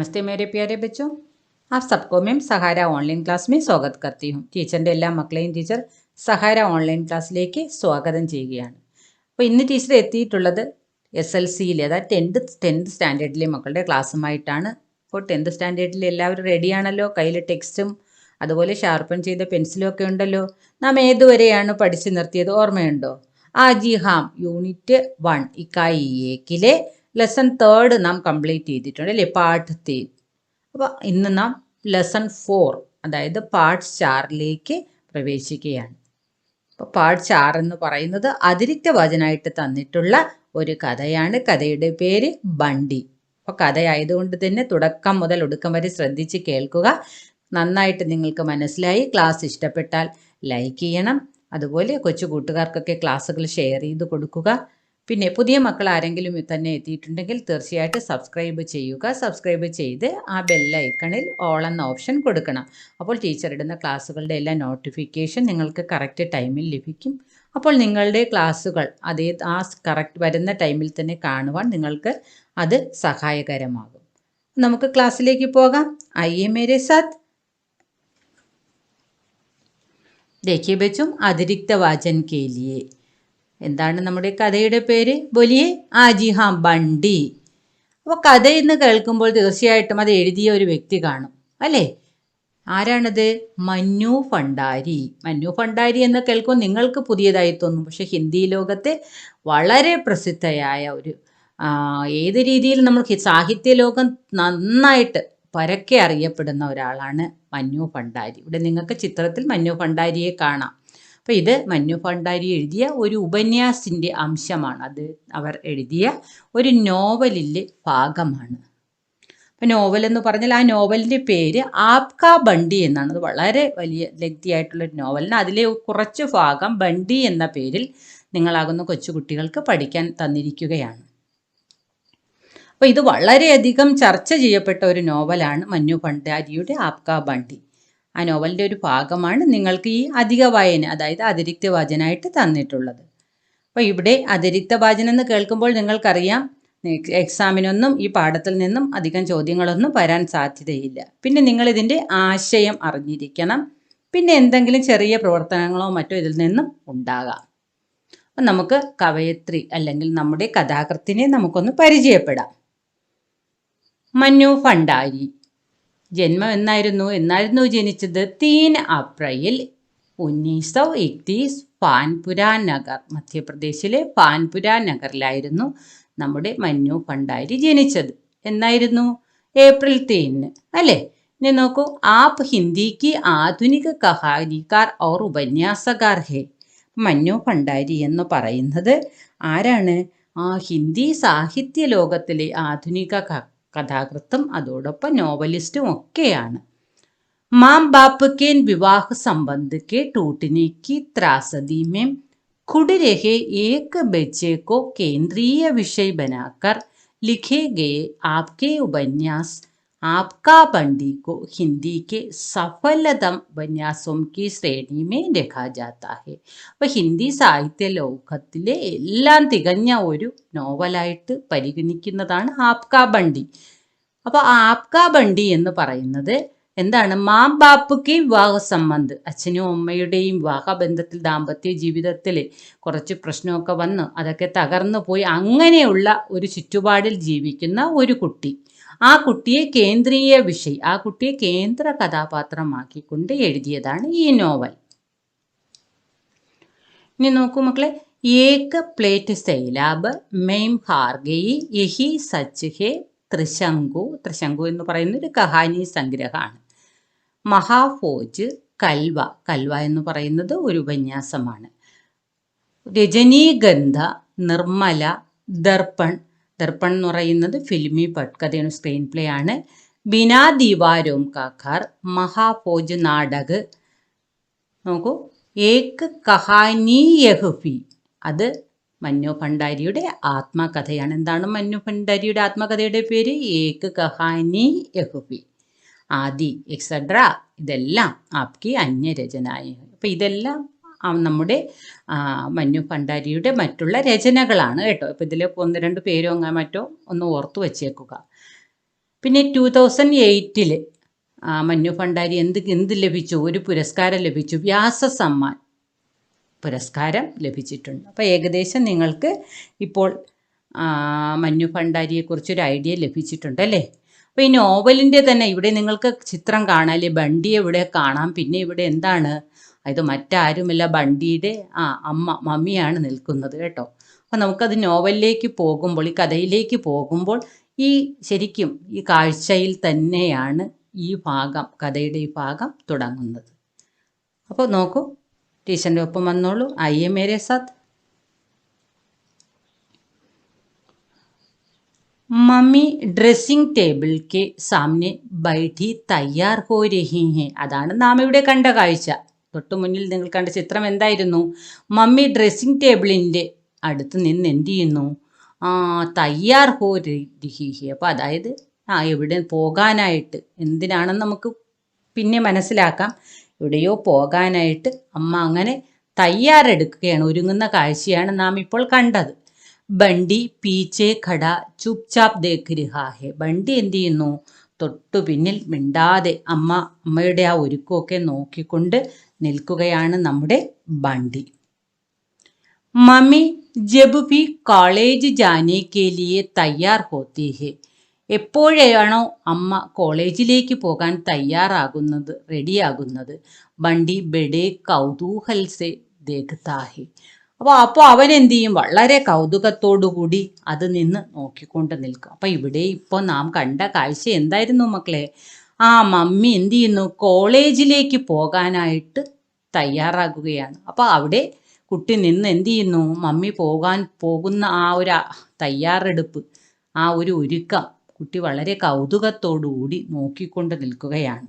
नमस्ते मेरे प्यारे बच्चों, आप सबको मैं സഹാര ഓൺലൈൻ ക്ലാസ് में സ്വാഗत करती हूँ. ടീച്ചറിൻ്റെ എല്ലാ മക്കളെയും ടീച്ചർ സഹാര ഓൺലൈൻ ക്ലാസ്സിലേക്ക് സ്വാഗതം ചെയ്യുകയാണ്. അപ്പോൾ ഇന്ന് ടീച്ചർ എത്തിയിട്ടുള്ളത് SLCയിലെ അതായത് ടെൻത്ത് സ്റ്റാൻഡേർഡിലെ മക്കളുടെ ക്ലാസ്സുമായിട്ടാണ്. അപ്പോൾ ടെൻത്ത് സ്റ്റാൻഡേർഡിൽ എല്ലാവരും റെഡിയാണല്ലോ, കയ്യിൽ ടെക്സ്റ്റും അതുപോലെ ഷാർപ്പൺ ചെയ്ത പെൻസിലും ഒക്കെ ഉണ്ടല്ലോ. നാം ഏതുവരെയാണ് പഠിച്ചു നിർത്തിയത് ഓർമ്മയുണ്ടോ? ആജി ഹാം യൂണിറ്റ് 1 ഇക്കായി ഏക്കിലെ ലെസൺ 3 നാം കംപ്ലീറ്റ് ചെയ്തിട്ടുണ്ട് അല്ലേ, പാർട്ട് 3. അപ്പോൾ ഇന്ന് നാം ലെസൺ 4 അതായത് പാർട്ട് 4ലേക്ക് പ്രവേശിക്കുകയാണ്. അപ്പോൾ പാർട്ട് 4 എന്ന് പറയുന്നത് അതിരിക്ത വചനമായിട്ട് തന്നിട്ടുള്ള ഒരു കഥയാണ്. കഥയുടെ പേര് ബണ്ടി. അപ്പോൾ കഥയായതുകൊണ്ട് തന്നെ തുടക്കം മുതൽ ഒടുക്കം വരെ ശ്രദ്ധിച്ച് കേൾക്കുക. നന്നായിട്ട് നിങ്ങൾക്ക് മനസ്സിലായി. ക്ലാസ് ഇഷ്ടപ്പെട്ടാൽ ലൈക്ക് ചെയ്യണം. അതുപോലെ കൊച്ചു കൂട്ടുകാർക്കൊക്കെ ക്ലാസ്സുകൾ ഷെയർ ചെയ്ത് കൊടുക്കുക. പിന്നെ പുതിയ മക്കൾ ആരെങ്കിലും തന്നെ എത്തിയിട്ടുണ്ടെങ്കിൽ തീർച്ചയായിട്ടും സബ്സ്ക്രൈബ് ചെയ്യുക. സബ്സ്ക്രൈബ് ചെയ്ത് ആ ബെല്ലൈക്കണിൽ ഓൾ എന്ന ഓപ്ഷൻ കൊടുക്കണം. അപ്പോൾ ടീച്ചർ ഇടുന്ന ക്ലാസ്സുകളുടെ എല്ലാ നോട്ടിഫിക്കേഷൻ നിങ്ങൾക്ക് കറക്റ്റ് ടൈമിൽ ലഭിക്കും. അപ്പോൾ നിങ്ങളുടെ ക്ലാസ്സുകൾ ആ കറക്റ്റ് വരുന്ന ടൈമിൽ തന്നെ കാണുവാൻ നിങ്ങൾക്ക് അത് സഹായകരമാകും. നമുക്ക് ക്ലാസ്സിലേക്ക് പോകാം. ആइए मेरे साथ. देखिए बच्चों, अतिरिक्त वाचन के लिए എന്താണ് നമ്മുടെ കഥയുടെ പേര്? ബോലിയെ. ആജി ഹാം ബണ്ടി. അപ്പോൾ കഥ എന്ന് കേൾക്കുമ്പോൾ തീർച്ചയായിട്ടും അത് എഴുതിയ ഒരു വ്യക്തി കാണും അല്ലേ? ആരാണത്? മന്നു ഭണ്ഡാരി. മന്നു ഭണ്ഡാരി എന്ന് കേൾക്കുമ്പോൾ നിങ്ങൾക്ക് പുതിയതായി തോന്നും. പക്ഷെ ഹിന്ദി ലോകത്തെ വളരെ പ്രസിദ്ധയായ ഒരു ഏത് രീതിയിൽ നമ്മൾ സാഹിത്യ ലോകം നന്നായിട്ട് പരക്കെ അറിയപ്പെടുന്ന ഒരാളാണ് മന്നു ഭണ്ഡാരി. ഇവിടെ നിങ്ങൾക്ക് ചിത്രത്തിൽ മന്നു ഭണ്ഡാരിയെ കാണാം. അപ്പോൾ ഇത് മന്നു ഭണ്ഡാരി എഴുതിയ ഒരു ഉപന്യാസത്തിൻ്റെ അംശമാണ്. അത് അവർ എഴുതിയ ഒരു നോവലിലെ ഭാഗമാണ്. അപ്പോൾ നോവൽ എന്ന് പറഞ്ഞാൽ ആ നോവലിൻ്റെ പേര് ആപ്കാ ബണ്ടി എന്നാണ്. അത് വളരെ വലിയ ലഘുവായിട്ടുള്ളൊരു നോവലിന് അതിലെ കുറച്ച് ഭാഗം ബണ്ടി എന്ന പേരിൽ നിങ്ങളാകുന്ന കൊച്ചുകുട്ടികൾക്ക് പഠിക്കാൻ തന്നിരിക്കുകയാണ്. അപ്പോൾ ഇത് വളരെയധികം ചർച്ച ചെയ്യപ്പെട്ട ഒരു നോവലാണ് മന്നു ഭണ്ഡാരിയുടെ ആപ്കാ ബണ്ടി. ആ നോവലിൻ്റെ ഒരു ഭാഗമാണ് നിങ്ങൾക്ക് ഈ അധിക വായന അതായത് അതിരിക്ത വാചനമായിട്ട് തന്നിട്ടുള്ളത്. അപ്പോൾ ഇവിടെ അതിരിക്ത വാചനം എന്ന് കേൾക്കുമ്പോൾ നിങ്ങൾക്കറിയാം എക്സാമിനൊന്നും ഈ പാഠത്തിൽ നിന്നും അധികം ചോദ്യങ്ങളൊന്നും വരാൻ സാധ്യതയില്ല. പിന്നെ നിങ്ങളിതിൻ്റെ ആശയം അറിഞ്ഞിരിക്കണം. പിന്നെ എന്തെങ്കിലും ചെറിയ പ്രവർത്തനങ്ങളോ മറ്റോ ഇതിൽ നിന്നും ഉണ്ടാകാം. അപ്പം നമുക്ക് കവയത്രി അല്ലെങ്കിൽ നമ്മുടെ കഥാകൃത്തിനെ നമുക്കൊന്ന് പരിചയപ്പെടാം. മന്നു ഭണ്ഡാരി. ജന്മം എന്നായിരുന്നു ജനിച്ചത്? 3 അപ്രിൽ 1931 പാൻപുര നഗർ, മധ്യപ്രദേശിലെ പാൻപുര നഗറിലായിരുന്നു നമ്മുടെ മന്നു ഭണ്ഡാരി ജനിച്ചത്. എന്നായിരുന്നു? ഏപ്രിൽ 3 അല്ലേ? ഇനി നോക്കൂ, ആപ് ഹിന്ദിക്ക് ആധുനിക കഹാനിക്കാർ ഓർ ഉപന്യാസകാർ ഹേ. മന്നു ഭണ്ഡാരി എന്ന് പറയുന്നത് ആരാണ്? ഹിന്ദി സാഹിത്യ ലോകത്തിലെ ആധുനിക കഥാകൃത്തും അതോടൊപ്പം നോവലിസ്റ്റും ഒക്കെയാണ്. മാം ബാപ്പ് के विवाह संबंध के टूटने की त्रासदी में खुद रहे एक बच्चे को केंद्रीय विषय बनाकर लिखे गए आपके उपन्यास आपका बंडी को हिंदी के सफलतम उपन्यासों की श्रेणी में रखा जाता है. അപ്പോൾ ഹിന്ദി സാഹിത്യ ലോകത്തിലെ എല്ലാം തികഞ്ഞ ഒരു നോവലായിട്ട് പരിഗണിക്കുന്നതാണ് ആപ്കാ ബണ്ടി. അപ്പോൾ ആപ്കാ ബണ്ടി എന്ന് പറയുന്നത് എന്താണ്? മാം ബാപ്പുക്ക് വിവാഹ സംബന്ധ്, അച്ഛനും അമ്മയുടെയും വിവാഹബന്ധത്തിൽ ദാമ്പത്യ ജീവിതത്തിൽ കുറച്ച് പ്രശ്നമൊക്കെ വന്ന് അതൊക്കെ തകർന്നു പോയി അങ്ങനെയുള്ള ഒരു ചുറ്റുപാടിൽ ജീവിക്കുന്ന ഒരു കുട്ടി. ആ കുട്ടിയെ കേന്ദ്രീയ വിഷയം, ആ കുട്ടിയെ കേന്ദ്ര കഥാപാത്രമാക്കിക്കൊണ്ട് എഴുതിയതാണ് ഈ നോവൽ. ഇനി നോക്കൂ മക്കളെ, ഏക പ്ലേറ്റ് സൈലാബ് മെയിം ഹാർഗയി യഹി സച്ച് ഹേ ത്രിശങ്കു. ത്രിശങ്കു എന്ന് പറയുന്ന ഒരു കഹാനി സംഗ്രഹമാണ്. മഹാഫോജ് കൽവ. കൽവ എന്ന് പറയുന്നത് ഒരു ഉപന്യാസമാണ്. രജനീഗന്ധ, നിർമ്മല, ദർപ്പൺ. ദർപ്പൺ എന്ന് പറയുന്നത് ഫിലിമി പട്കഥയാണ്, സ്ക്രീൻ പ്ലേ ആണ്. ബിനാ ദീവാരോം കാക്കാർ, മഹാഫോജ് നാടക്. നോക്കൂ, ഏക് കഹാനി യഹ്ഫി. അത് മന്നു ഭണ്ഡാരിയുടെ ആത്മകഥയാണ്. എന്താണ് മന്നു ഭണ്ഡാരിയുടെ ആത്മകഥയുടെ പേര്? ഏക് കഹാനി യഹ്ഫി. ആദി എക്സെട്ര ഇതെല്ലാം ആപ്കി അന്യരചനായി. അപ്പോൾ ഇതെല്ലാം നമ്മുടെ മന്നു ഭണ്ഡാരിയുടെ മറ്റുള്ള രചനകളാണ് കേട്ടോ. അപ്പോൾ ഇതിൽ 1-2 പേരോ അങ്ങനെ മറ്റോ ഒന്ന് ഓർത്തു വച്ചേക്കുക. പിന്നെ 2008 മഞ്ഞു ഭണ്ഡാരി എന്ത് ലഭിച്ചു? ഒരു പുരസ്കാരം ലഭിച്ചു, വ്യാസ സമ്മാൻ പുരസ്കാരം ലഭിച്ചിട്ടുണ്ട്. അപ്പോൾ ഏകദേശം നിങ്ങൾക്ക് ഇപ്പോൾ മഞ്ഞു ഭണ്ഡാരിയെക്കുറിച്ചൊരു ഐഡിയ ലഭിച്ചിട്ടുണ്ട് അല്ലേ? അപ്പോൾ ഈ നോവലിൻ്റെ തന്നെ ഇവിടെ നിങ്ങൾക്ക് ചിത്രം കാണാല്ലേ, ബണ്ടിയെ ഇവിടെ കാണാം. പിന്നെ ഇവിടെ എന്താണ്, ഇത് മറ്റാരുമല്ല, ബണ്ടിയുടെ മമ്മിയാണ് നിൽക്കുന്നത് കേട്ടോ. അപ്പോൾ നമുക്കത് നോവലിലേക്ക് പോകുമ്പോൾ, ഈ കഥയിലേക്ക് പോകുമ്പോൾ ശരിക്കും ഈ കാഴ്ചയിൽ തന്നെയാണ് കഥയുടെ ഈ ഭാഗം തുടങ്ങുന്നത്. അപ്പോൾ നോക്കൂ, ടീച്ചറിൻ്റെ ഒപ്പം വന്നോളൂ. ആइए मेरे साथ. മമ്മി ഡ്രസ്സിംഗ് ടേബിൾ കെ സാമനെ ബൈഠി തയ്യാർ ഹോ രഹി ഹെ. അതാണ് നാം ഇവിടെ കണ്ട കാഴ്ച. തൊട്ടു മുന്നിൽ നിങ്ങൾ കണ്ട ചിത്രം എന്തായിരുന്നു? മമ്മി ഡ്രസ്സിംഗ് ടേബിളിൻ്റെ അടുത്ത് നിന്ന് എന്ത് ചെയ്യുന്നു? തയ്യാർ ഹോ രഹി ഹെ. അപ്പോൾ അതായത് എവിടെ പോകാനായിട്ട്, എന്തിനാണെന്ന് നമുക്ക് പിന്നെ മനസ്സിലാക്കാം. എവിടെയോ പോകാനായിട്ട് അമ്മ അങ്ങനെ തയ്യാറെടുക്കുകയാണ്, ഒരുങ്ങുന്ന കാഴ്ചയാണ് നാം ഇപ്പോൾ കണ്ടത്. ബണ്ടി പീച്ചെ ഖട ചുപ്ചാപ്പ് ദേഖ് രഹാ ഹെ. ബണ്ടി എന്ത് ചെയ്യുന്നു? തൊട്ടു പിന്നിൽ മിണ്ടാതെ അമ്മയുടെ ആ ഒരുക്കമൊക്കെ നോക്കിക്കൊണ്ട് നിൽക്കുകയാണ് നമ്മുടെ ബണ്ടി. മമ്മി ജബ് ഭി കോളേജ് ജാനെ കെ ലിയെ തയ്യാർ ഹോത്തി ഹെ. എപ്പോഴാണോ അമ്മ കോളേജിലേക്ക് പോകാൻ തയ്യാറാകുന്നത്, റെഡിയാകുന്നത്, ബണ്ടി ബെഡേ കൗതൂഹൽ സെ ദേഖ്താ ഹെ. അപ്പോൾ അവൻ എന്ത് ചെയ്യും? വളരെ കൗതുകത്തോടുകൂടി അത് നിന്ന് നോക്കിക്കൊണ്ട് നിൽക്കും. അപ്പോൾ ഇവിടെ ഇപ്പോൾ നാം കണ്ട കാഴ്ച എന്തായിരുന്നു മക്കളെ? മമ്മി എന്ത് ചെയ്യുന്നു? കോളേജിലേക്ക് പോകാനായിട്ട് തയ്യാറാകുകയാണ്. അപ്പോൾ അവിടെ കുട്ടി നിന്ന് എന്ത് ചെയ്യുന്നു? മമ്മി പോകുന്ന ഒരു തയ്യാറെടുപ്പ്, ഒരു ഒരുക്കം കുട്ടി വളരെ കൗതുകത്തോടുകൂടി നോക്കിക്കൊണ്ട് നിൽക്കുകയാണ്.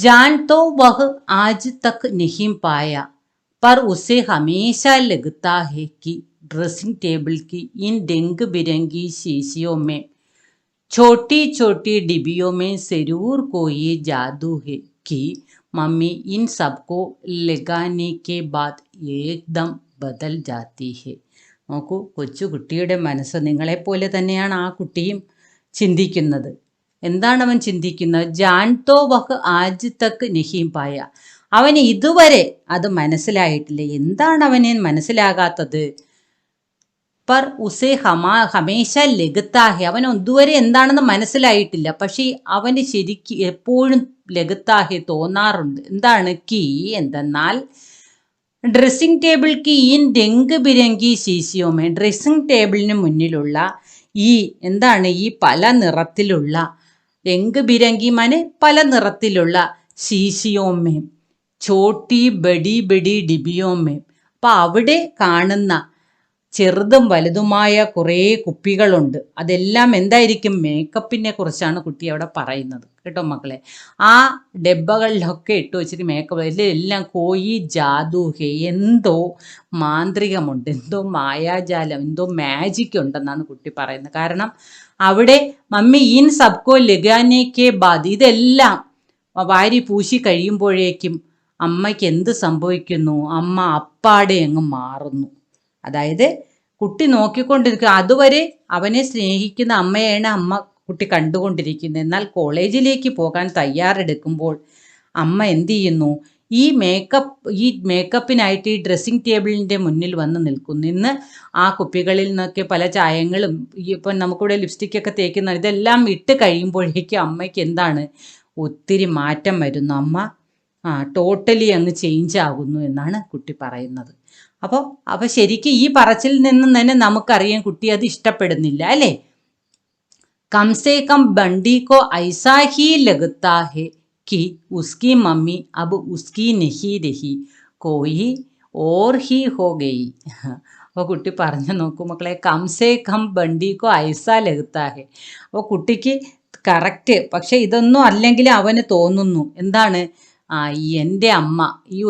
जान तो वह आज तक नहीं पाया, पर उसे हमेशा लगता है कि ड्रेसिंग टेबल की इन रंग बिरंगी शीशियों में, छोटी छोटी डिब्बियों में जरूर कोई जादू है कि मम्मी इन सबको लगाने के बाद एकदम बदल जाती है. നോക്കൂ, കൊച്ചുകുട്ടിയുടെ മനസ്സ് നിങ്ങളെപ്പോലെ തന്നെയാണ് ആ കുട്ടിയും ചിന്തിക്കുന്നത്. എന്താണ് അവൻ ചിന്തിക്കുന്നത്? ജാൻ തോ വഹ് ആജ് തക്ക് നഹീം പായ. അവന് ഇതുവരെ അത് മനസ്സിലായിട്ടില്ല. എന്താണ് അവനെ മനസ്സിലാകാത്തത്? പർ ഉസേ ഹമേശ ലഗത്താഹെ. അവൻ ഇതുവരെ എന്താണെന്ന് മനസ്സിലായിട്ടില്ല. പക്ഷേ അവന് ശരിക്കും എപ്പോഴും ലഗത്താഹെ തോന്നാറുണ്ട്. എന്താണ്? എന്തെന്നാൽ ഡ്രസ്സിംഗ് ടേബിൾക്ക് രംഗ് ബിരങ്കി ശീശിയോമേ. ഡ്രസ്സിംഗ് ടേബിളിന് മുന്നിലുള്ള എന്താണ്? പല നിറത്തിലുള്ള രംഗ് ബിരങ്കി പല നിറത്തിലുള്ള ശീശിയോമേം ചോട്ടി ബഡി ബഡി ഡിബിയോമേം. അപ്പം അവിടെ കാണുന്ന ചെറുതും വലുതുമായ കുറേ കുപ്പികളുണ്ട്. അതെല്ലാം എന്തായിരിക്കും? മേക്കപ്പിനെ കുറിച്ചാണ് കുട്ടി അവിടെ പറയുന്നത് കേട്ടോ മക്കളെ. ആ ഡബ്ബകളിലൊക്കെ ഇട്ട് വെച്ചിട്ട് മേക്കപ്പ് എല്ലാം കോയി ജാദൂഹേ. എന്തോ മാന്ത്രികമുണ്ട്, എന്തോ മായാജാലം, എന്തോ മാജിക് ഉണ്ടെന്നാണ് കുട്ടി പറയുന്നത്. കാരണം അവിടെ മമ്മി സബ്കോ ലഗാനേക്കെ ബാദ്, ഇതെല്ലാം വാരി പൂശി കഴിയുമ്പോഴേക്കും അമ്മയ്ക്ക് എന്ത് സംഭവിക്കുന്നു? അമ്മ അപ്പാടെ അങ്ങ് മാറുന്നു. അതായത് കുട്ടി നോക്കിക്കൊണ്ടിരിക്കുക. അതുവരെ അവനെ സ്നേഹിക്കുന്ന അമ്മയാണ് കുട്ടി കണ്ടുകൊണ്ടിരിക്കുന്നത്. എന്നാൽ കോളേജിലേക്ക് പോകാൻ തയ്യാറെടുക്കുമ്പോൾ അമ്മ എന്ത് ചെയ്യുന്നു? മേക്കപ്പിനായിട്ട് ഡ്രസ്സിംഗ് ടേബിളിൻ്റെ മുന്നിൽ വന്ന് നിൽക്കുന്നു. ഇന്ന് ആ കുപ്പികളിൽ നിന്നൊക്കെ പല ചായങ്ങളും ഇപ്പം നമുക്കിവിടെ ലിപ്സ്റ്റിക്കൊക്കെ തേക്കുന്ന ഇതെല്ലാം ഇട്ട് കഴിയുമ്പോഴേക്കും അമ്മയ്ക്ക് എന്താണ്? ഒത്തിരി മാറ്റം വരുന്നു. അമ്മ ടോട്ടലി അങ്ങ് ചേഞ്ച് ആകുന്നു എന്നാണ് കുട്ടി പറയുന്നത്. അപ്പോൾ ശരിക്കും ഈ പറച്ചിൽ നിന്നും തന്നെ നമുക്കറിയാം കുട്ടി അത് ഇഷ്ടപ്പെടുന്നില്ല അല്ലേ? കംസേ കം ബണ്ടി കോ ഐസാ ഹി ലഗത്താ ഹെ कि उसकी मम्मी अब उसकी नहीं रही, कोई और ही हो गई. അപ്പോൾ കുട്ടി പറഞ്ഞു നോക്കൂ മക്കളെ, കംസേ കം ബണ്ടിക്കോ ഐസാ ലഗത്താ ഹെ. അപ്പോൾ കുട്ടിക്ക് കറക്റ്റ്, പക്ഷെ ഇതൊന്നും അല്ലെങ്കിൽ അവന് തോന്നുന്നു എന്താണ്? എൻ്റെ അമ്മ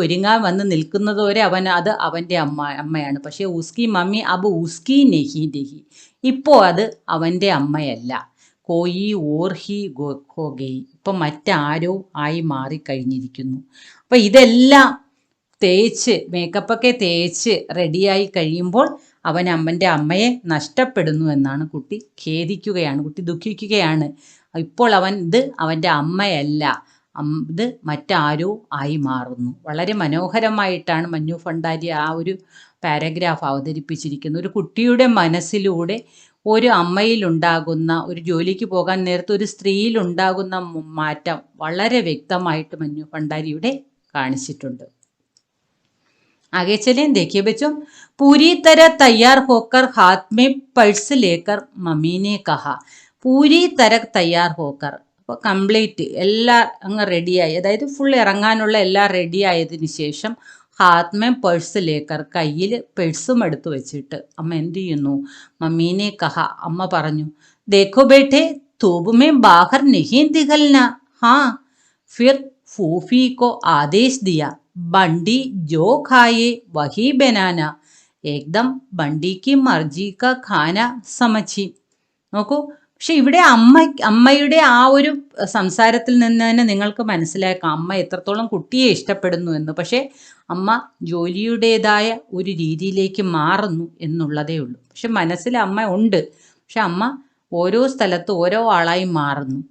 ഒരുങ്ങാൻ വന്ന് നിൽക്കുന്നത് വരെ അത് അവൻ്റെ അമ്മയാണ്. പക്ഷേ ഉസ്കി മമ്മി അബ് ഉസ്കി നെഹി രഹി, ഇപ്പോൾ അത് അവൻ്റെ അമ്മയല്ല. കോയി ഓർ ഹി ഹോ ഗയി, ഇപ്പം മറ്റാരോ ആയി മാറിക്കഴിഞ്ഞിരിക്കുന്നു. അപ്പം ഇതെല്ലാം തേച്ച് മേക്കപ്പൊക്കെ തേച്ച് റെഡിയായി കഴിയുമ്പോൾ അവൻ അവൻ്റെ അമ്മയെ നഷ്ടപ്പെടുന്നു എന്നാണ് കുട്ടി ഖേദിക്കുകയാണ്, കുട്ടി ദുഃഖിക്കുകയാണ്. ഇപ്പോൾ ഇത് അവൻ്റെ അമ്മയല്ല, ഇത് മറ്റാരോ ആയി മാറുന്നു. വളരെ മനോഹരമായിട്ടാണ് മഞ്ഞു ഭണ്ഡാരി ആ ഒരു പാരഗ്രാഫ് അവതരിപ്പിച്ചിരിക്കുന്നത്. ഒരു കുട്ടിയുടെ മനസ്സിലൂടെ ഒരു അമ്മയിലുണ്ടാകുന്ന, ഒരു ജോലിക്ക് പോകാൻ നേരത്തെ ഒരു സ്ത്രീയിലുണ്ടാകുന്ന മാറ്റം വളരെ വ്യക്തമായിട്ട് മഞ്ഞു ഭണ്ഡാരി ഇവിടെ കാണിച്ചിട്ടുണ്ട്. आगे चलें, देखिए बच्चों, पूरी तरह तैयार होकर हाथ में पर्स लेकर मम्मी ने कहा. पूरी तरह तैयार होकर, അപ്പോൾ കംപ്ലീറ്റ് എല്ലാം അങ്ങ് റെഡിയായി, അതായത് ഫുൾ ഇറങ്ങാനുള്ള എല്ലാം റെഡി ആയതിനു ശേഷം ഹാത്മേ പേഴ്സ് ലേക്കർ, കയ്യിൽ പേഴ്സും എടുത്തു വെച്ചിട്ട് അമ്മ എന്ത് ചെയ്യുന്നു? മമ്മീനെ കഹ, അമ്മ പറഞ്ഞു, ദേഖോ ബേട്ടെ തൂബ് മേ ബാഹർ നഹീ നികൽന. ഹാ ഫിർ ഫൂഫി കോ ആദേശ് ദിയ, ബണ്ടി ജോ ഖായേ വഹി ബനാന, ഏകദം ബണ്ടി കി മർജി കാ ഖാന സമച്ചി. നോക്കൂ, പക്ഷെ ഇവിടെ അമ്മയുടെ ആ ഒരു സംസാരത്തിൽ നിന്ന് തന്നെ നിങ്ങൾക്ക് മനസ്സിലാക്കാം അമ്മ എത്രത്തോളം കുട്ടിയെ ഇഷ്ടപ്പെടുന്നു എന്ന്. പക്ഷേ അമ്മ ജോലിയുടേതായ ഒരു രീതിയിലേക്ക് മാറുന്നു എന്നുള്ളതേ ഉള്ളൂ. പക്ഷെ മനസ്സിൽ അമ്മ ഉണ്ട്, പക്ഷെ അമ്മ ഓരോ സ്ഥലത്ത് ഓരോ ആളായി മാറുന്നു.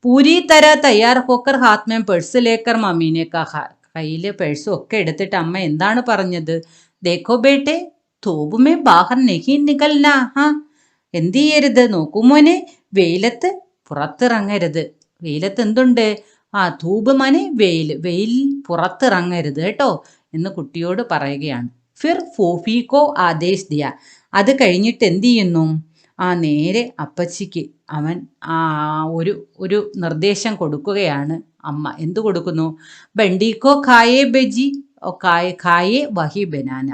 പൂരി തര തയ്യാർ hawker Haat may purse Laker മമ്മീനെ കഹ, കയ്യിൽ പേഴ്സും ഒക്കെ എടുത്തിട്ട് അമ്മ എന്താണ് പറഞ്ഞത്? ദേഖോ ബേട്ടെ തൂബ് മേ ബാഹർ നഹീ നികൽന. ഹാ, എന്ത് ചെയ്യരുത്? നോക്കൂ മോനെ, വെയിലത്ത് പുറത്തിറങ്ങരുത്. വെയിലത്ത് എന്തുണ്ട്? ധൂബ് മനെ വെയിൽ, വെയിൽ പുറത്തിറങ്ങരുത് കേട്ടോ എന്ന് കുട്ടിയോട് പറയുകയാണ്. ഫിർ ഫൂഫിക്കോ ആദേശ് ദിയ, അത് കഴിഞ്ഞിട്ട് എന്ത് ചെയ്യുന്നു? നേരെ അപ്പച്ചിക്ക് അവൻ ഒരു നിർദ്ദേശം കൊടുക്കുകയാണ് അമ്മ. എന്തു കൊടുക്കുന്നു? ബണ്ടിക്കോ ഖായേ ബജി ഖായേ വഹി ബനാന.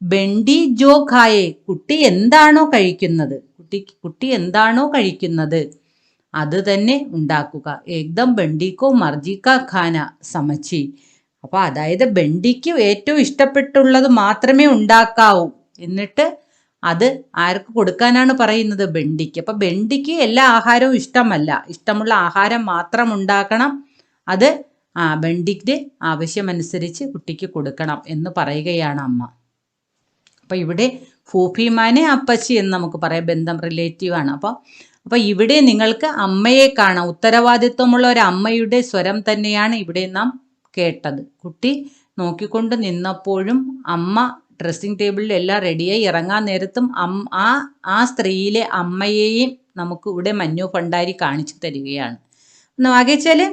ബണ്ടി ജോ ഖായേ, കുട്ടി എന്താണോ കഴിക്കുന്നത്, കുട്ടി എന്താണോ കഴിക്കുന്നത് അത് തന്നെ ഉണ്ടാക്കുക. ഏകദം ബണ്ടിക്കോ മർജിക്ക ഖാന സമച്ചി. അപ്പോൾ അതായത് ബണ്ടിക്ക് ഏറ്റവും ഇഷ്ടപ്പെട്ടുള്ളത് മാത്രമേ ഉണ്ടാക്കാവൂ, എന്നിട്ട് അത് ആർക്ക് കൊടുക്കാനാണ് പറയുന്നത്? ബണ്ടിക്ക്. അപ്പം ബണ്ടിക്ക് എല്ലാ ആഹാരവും ഇഷ്ടമല്ല, ഇഷ്ടമുള്ള ആഹാരം മാത്രം ഉണ്ടാക്കണം, അത് ബണ്ടിക്ക് ആവശ്യമനുസരിച്ച് കുട്ടിക്ക് കൊടുക്കണം എന്ന് പറയുകയാണ് അമ്മ. അപ്പം ഇവിടെ ഫൂഫിമാനെ അപ്പച്ചി എന്ന് നമുക്ക് പറയാം, ബന്ധം റിലേറ്റീവാണ്. അപ്പോൾ ഇവിടെ നിങ്ങൾക്ക് അമ്മയെ കാണാം, ഉത്തരവാദിത്വമുള്ള ഒരു അമ്മയുടെ സ്വരം തന്നെയാണ് ഇവിടെ നാം കേട്ടത്. കുട്ടി നോക്കിക്കൊണ്ട് നിന്നപ്പോഴും അമ്മ ഡ്രസ്സിംഗ് ടേബിളിൽ എല്ലാം റെഡിയായി ഇറങ്ങാൻ നേരത്തും ആ സ്ത്രീയിലെ അമ്മയെയും നമുക്ക് ഇവിടെ മഞ്ഞു ഭണ്ഡാരി കാണിച്ചു തരികയാണ്. ആകെ ചലെ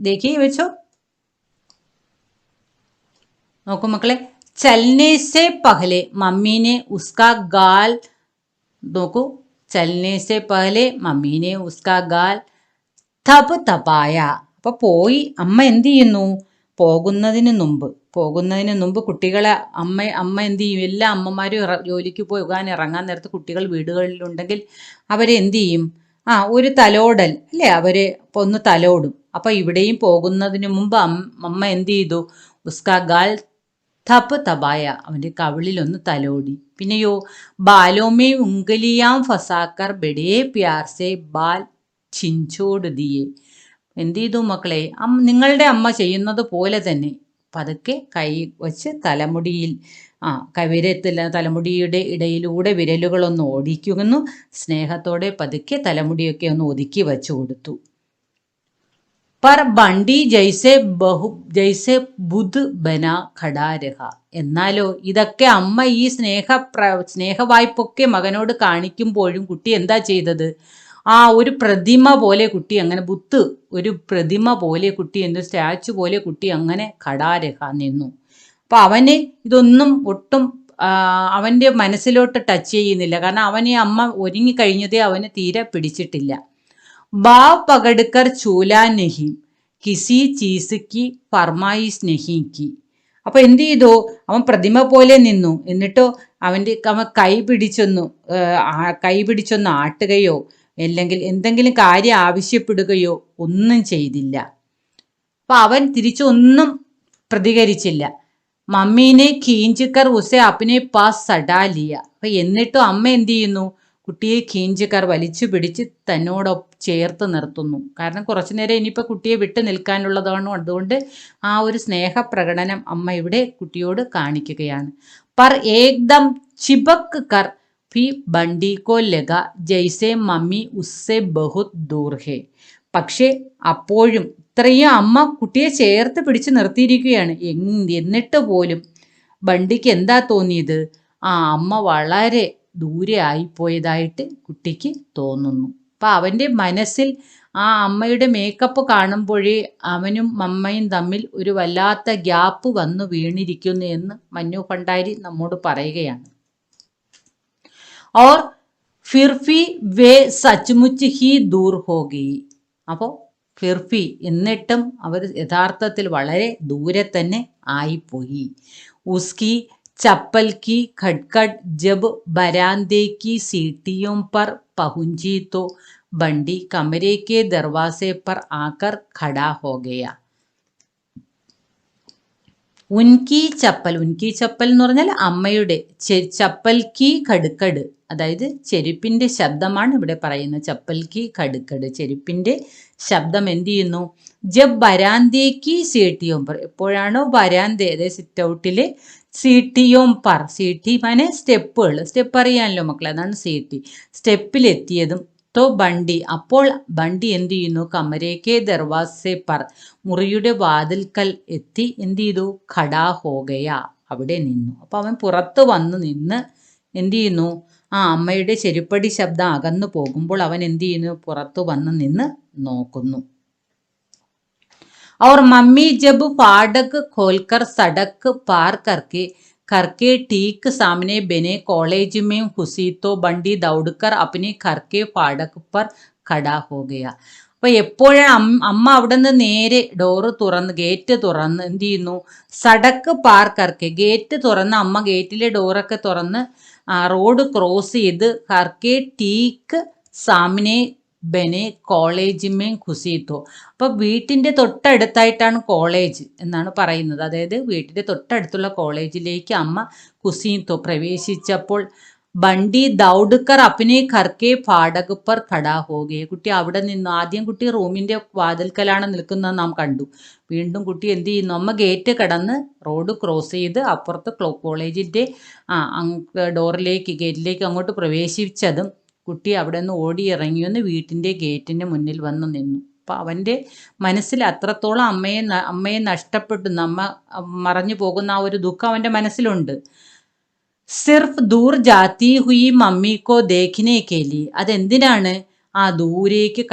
ദേഖി വെച്ചോ. നോക്കൂ മക്കളെ, ചലനെ സെ പഹലെ മമ്മീനെ ഉസ്കാ ഗാൽ, നോക്കൂ, ചലനെ സെ പഹലെ മമ്മീനെ ഉസ്കാ ഗാൽ തബ് തപായ. അപ്പൊ പോയി അമ്മ എന്ത് ചെയ്യുന്നു? പോകുന്നതിന് മുമ്പ് കുട്ടികളെ അമ്മ എന്ത് ചെയ്യും? എല്ലാ അമ്മമാരും ജോലിക്ക് പോകാൻ ഇറങ്ങാൻ നേരത്ത് കുട്ടികൾ വീടുകളിലുണ്ടെങ്കിൽ അവരെ എന്ത് ചെയ്യും? ഒരു തലോടൽ അല്ലേ, അവരെ ഒന്ന് തലോടും. അപ്പൊ ഇവിടെയും പോകുന്നതിന് മുമ്പ് അമ്മ എന്ത് ചെയ്തു? ഉസ്കാ ഗാൽ തപ് തപായ, അവൻ്റെ കവിളിലൊന്ന് തലോടി. പിന്നെയോ ബാലോമേ ഉംഗലിയാം ഫസാക്കർ ബെഡേ പ്യാർ സെ ബാൽ ചിഞ്ചോട് ദിയേ. എന്ത് ചെയ്തു മക്കളെ? നിങ്ങളുടെ അമ്മ ചെയ്യുന്നത് പോലെ തന്നെ പതുക്കെ കൈ വച്ച് തലമുടിയിൽ തലമുടിയുടെ ഇടയിലൂടെ വിരലുകളൊന്ന് ഓടിക്കുന്നു. സ്നേഹത്തോടെ പതുക്കെ തലമുടിയൊക്കെ ഒന്ന് ഒതുക്കി വെച്ചു കൊടുത്തു. പർ ബണ്ടി ജൈസെ ബുദ്ധ് ബന ഖടാ രഹ. എന്നാലോ ഇതൊക്കെ അമ്മ ഈ സ്നേഹവായ്പൊക്കെ മകനോട് കാണിക്കുമ്പോഴും കുട്ടി എന്താ ചെയ്തത്? ഒരു പ്രതിമ പോലെ കുട്ടി അങ്ങനെ ഒരു പ്രതിമ പോലെ കുട്ടി, എന്തൊരു സ്റ്റാച്ചു പോലെ കുട്ടി അങ്ങനെ ഖടാരഹ നിന്നു. അപ്പൊ അവന് ഇതൊന്നും ഒട്ടും അവൻ്റെ മനസ്സിലോട്ട് ടച്ച് ചെയ്യുന്നില്ല. കാരണം അവനെ അമ്മ ഒരുങ്ങിക്കഴിഞ്ഞതേ അവന് തീരെ പിടിച്ചിട്ടില്ല. ബാവ് പകടുക്കർ ചൂലാ നഹി കിസി ചീസ് കി ഫർമായിസ് നഹി കി. അപ്പൊ എന്ത് ചെയ്തു? അവൻ പ്രതിമ പോലെ നിന്നു. എന്നിട്ടോ അവൻ കൈ പിടിച്ചൊന്ന് ആട്ടുകയോ അല്ലെങ്കിൽ എന്തെങ്കിലും കാര്യം ആവശ്യപ്പെടുകയോ ഒന്നും ചെയ്തില്ല. അപ്പൊ അവൻ തിരിച്ചൊന്നും പ്രതികരിച്ചില്ല. മമ്മീനെ ഖീഞ്ചിക്കർ ഉസെ അപ്പിനെ പാസ് സഡാ ലിയ. അപ്പൊ എന്നിട്ടും അമ്മ എന്ത് ചെയ്യുന്നു? കുട്ടിയെ ഖീഞ്ചുകാർ വലിച്ചു പിടിച്ച് തന്നോടൊപ്പം ചേർത്ത് നിർത്തുന്നു. കാരണം കുറച്ചു നേരം ഇനിയിപ്പോൾ കുട്ടിയെ വിട്ടു നിൽക്കാനുള്ളതാണ്. അതുകൊണ്ട് ആ ഒരു സ്നേഹപ്രകടനം അമ്മ ഇവിടെ കുട്ടിയോട് കാണിക്കുകയാണ്. പർ ഏകദം ചിപക് കർ ഫി ബണ്ടി കോ ലഗ ജൈസെ മമ്മി ഉസ്സെ ബഹുത് ദൂർ ഹെ. പക്ഷേ അപ്പോഴും ഇത്രയും അമ്മ കുട്ടിയെ ചേർത്ത് പിടിച്ച് നിർത്തിയിരിക്കുകയാണ്. എന്നിട്ട് പോലും ബണ്ടിക്ക് എന്താ തോന്നിയത്? ആ അമ്മ വളരെ ദൂരെ ആയിപ്പോയതായിട്ട് കുട്ടിക്ക് തോന്നുന്നു. അപ്പം അവൻ്റെ മനസ്സിൽ ആ അമ്മയുടെ മേക്കപ്പ് കാണുമ്പോഴേ അവനും അമ്മയും തമ്മിൽ ഒരു വല്ലാത്ത ഗ്യാപ്പ് വന്നു വീണിരിക്കുന്നു എന്ന് മന്നു ഭണ്ഡാരി നമ്മോട് പറയുകയാണ്. ഓർ ഫിർഫി വേ സച്മുച്ച് ഹി ദൂർ ഹോ ഗയി. അപ്പോൾ ഫിർഫി എന്നിട്ടും അവർ യഥാർത്ഥത്തിൽ വളരെ ദൂരെ തന്നെ ആയിപ്പോയി. ഉസ്കി चप्पल की खटखट जब बरामदे की सीढ़ियों पर पहुंची तो बंडी कमरे के दरवाजे पर आकर खड़ा हो गया. ഉൻകി ചപ്പൽ എന്ന് പറഞ്ഞാൽ അമ്മയുടെ ചപ്പൽ കി ഖടുക്കട്, അതായത് ചെരുപ്പിൻ്റെ ശബ്ദമാണ് ഇവിടെ പറയുന്നത്. ചപ്പൽ കി ഖടുക്കട്, ചെരുപ്പിൻ്റെ ശബ്ദം എന്ത് ചെയ്യുന്നു? ജബ് ബരാന്തേക്ക് സീട്ടിയോം പർ, എപ്പോഴാണോ ബരാന്തേ അതായത് സിറ്റ് ഔട്ടിലെ സീട്ടിയോം പർ, സീട്ടി മാനെ സ്റ്റെപ്പുകൾ, സ്റ്റെപ്പ് അറിയാമല്ലോ മക്കളെ, അതാണ് സീട്ടി, സ്റ്റെപ്പിലെത്തിയതും തോ ബണ്ടി, അപ്പോൾ ബണ്ടി എന്ത് ചെയ്യുന്നു? കമരേക്കെ ദർവാസെ പർ, മുറിയുടെ വാതിൽക്കൽ എത്തി എന്ത് ചെയ്തു? ഖടാ ഹോഗയ, അവിടെ നിന്നു. അപ്പോൾ അവൻ പുറത്ത് വന്ന് നിന്ന് എന്ത് ചെയ്യുന്നു? ആ അമ്മയുടെ ചെരുപ്പടി ശബ്ദം അകന്നു പോകുമ്പോൾ അവൻ എന്ത് ചെയ്യുന്നു? പുറത്ത് വന്ന് നിന്ന് നോക്കുന്നു. और मम्मी जब फाटक खोलकर सड़क पार करके ठीक सामने बने कॉलेज में घुसी तो बंडी दौड़कर अपने घर के फाटक पर खड़ा हो गया. അപ്പോൾ എപ്പോഴാണ് അമ്മ അവിടെ നിന്ന് നേരെ ഡോറ് തുറന്ന് ഗേറ്റ് തുറന്ന് എന്ത് ചെയ്യുന്നു? സടക്ക് പാർ കർക്കെ, ഗേറ്റ് തുറന്ന് അമ്മ ഗേറ്റിലെ ഡോറൊക്കെ തുറന്ന് റോഡ് ക്രോസ് ചെയ്ത് കർക്കെ ടീക്ക് സാമിനെ ബനെ കോളേജ് മേ ഖുസീത്തോ. അപ്പോൾ വീട്ടിൻ്റെ തൊട്ടടുത്തായിട്ടാണ് കോളേജ് എന്നാണ് പറയുന്നത്. അതായത് വീട്ടിൻ്റെ തൊട്ടടുത്തുള്ള കോളേജിലേക്ക് അമ്മ ഖുസീത്തോ പ്രവേശിച്ചപ്പോൾ ബണ്ടി ദൗഡ്കർ അപ്പനെ ഘർക്കെ ഫാടക് പർ ഖടാ ഹോഗേ. കുട്ടി അവിടെ നിന്ന്, ആദ്യം കുട്ടി റൂമിൻ്റെ വാതിൽക്കലാണ് നിൽക്കുന്നത് നാം കണ്ടു. വീണ്ടും കുട്ടി എന്ത് ചെയ്യുന്നു? അമ്മ ഗേറ്റ് കടന്ന് റോഡ് ക്രോസ് ചെയ്ത് അപ്പുറത്ത് കോളേജിൻ്റെ ഗേറ്റിലേക്ക് അങ്ങോട്ട് പ്രവേശിച്ചതും കുട്ടി അവിടെ നിന്ന് ഓടി ഇറങ്ങിയൊന്ന് വീട്ടിൻ്റെ ഗേറ്റിൻ്റെ മുന്നിൽ വന്ന് നിന്നു. അപ്പോൾ അവൻ്റെ മനസ്സിൽ അത്രത്തോളം അമ്മയെ നഷ്ടപ്പെട്ടു, നമ്മ മറഞ്ഞു പോകുന്ന ആ ഒരു ദുഃഖം അവൻ്റെ മനസ്സിലുണ്ട്. സിർഫ് ദൂർ ജാത്തി ഹുയി മമ്മിക്കോ ദേഖിനെ കേലി, അതെന്തിനാണ്? ആ ദൂരേക്ക്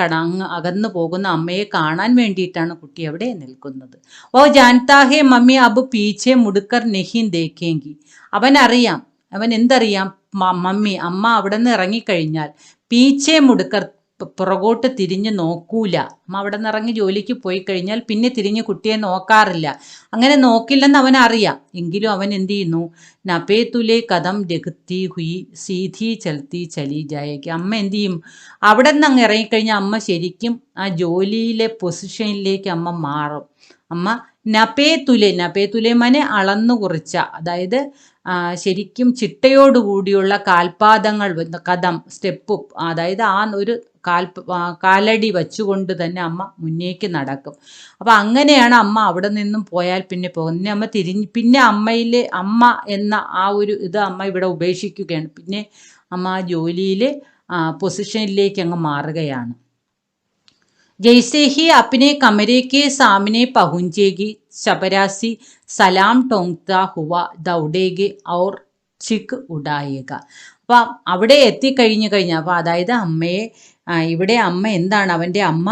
അകന്നു പോകുന്ന അമ്മയെ കാണാൻ വേണ്ടിയിട്ടാണ് കുട്ടി അവിടെ നിൽക്കുന്നത്. ഓ ജാൻതാ ഹേ മമ്മി അബ് പീച്ചെ മുടുക്കർ നെഹിൻ ദേഖേങ്കി, അവനറിയാം, അവൻ എന്തറിയാം? മമ്മി അമ്മ അവിടെ നിന്ന് ഇറങ്ങിക്കഴിഞ്ഞാൽ പീച്ചെ മുടുക്കർ പുറകോട്ട് തിരിഞ്ഞ് നോക്കൂല. അമ്മ അവിടെ നിന്ന് ഇറങ്ങി ജോലിക്ക് പോയി കഴിഞ്ഞാൽ പിന്നെ തിരിഞ്ഞ് കുട്ടിയെ നോക്കാറില്ല. അങ്ങനെ നോക്കില്ലെന്ന് അവൻ അറിയാം. എങ്കിലും അവൻ എന്ത് ചെയ്യുന്നു? നപേത്തുലെ കഥം രഘുത്തി ഹുയി സീധി ചലത്തി ചലി ജായേക്ക്, അമ്മ എന്ത് ചെയ്യും? അവിടെ നിന്ന് അങ്ങ് ഇറങ്ങിക്കഴിഞ്ഞാൽ അമ്മ ശരിക്കും ആ ജോലിയിലെ പൊസിഷനിലേക്ക് അമ്മ മാറും. അമ്മ നപേത്തുലെ മനെ അളന്നു കുറിച്ച, അതായത് ശരിക്കും ചിട്ടയോടുകൂടിയുള്ള കാൽപാദങ്ങൾ, കഥം സ്റ്റെപ്പ്, അതായത് ആ ഒരു കാലടി വച്ചുകൊണ്ട് തന്നെ അമ്മ മുന്നേക്ക് നടക്കും. അപ്പം അങ്ങനെയാണ് അമ്മ അവിടെ നിന്നും പോയാൽ പിന്നെ പോകുന്നത്. അമ്മ പിന്നെ അമ്മ എന്ന ആ ഒരു ഇത് അമ്മ ഇവിടെ ഉപേക്ഷിക്കുകയാണ്. പിന്നെ അമ്മ ആ ജോലിയിലെ പൊസിഷനിലേക്ക് അങ്ങ് മാറുകയാണ്. जैसे ही अपने कमरे के सामने पहुंचेगी चपरासी സലാം ടോങ്ത ഹുവ ദൗഡേഗെ ഔർ ചിക്ക് ഉഡായേക. അപ്പം അവിടെ എത്തിക്കഴിഞ്ഞാൽ അപ്പോൾ അതായത് അമ്മയെ ഇവിടെ അമ്മ എന്താണ്? അവൻ്റെ അമ്മ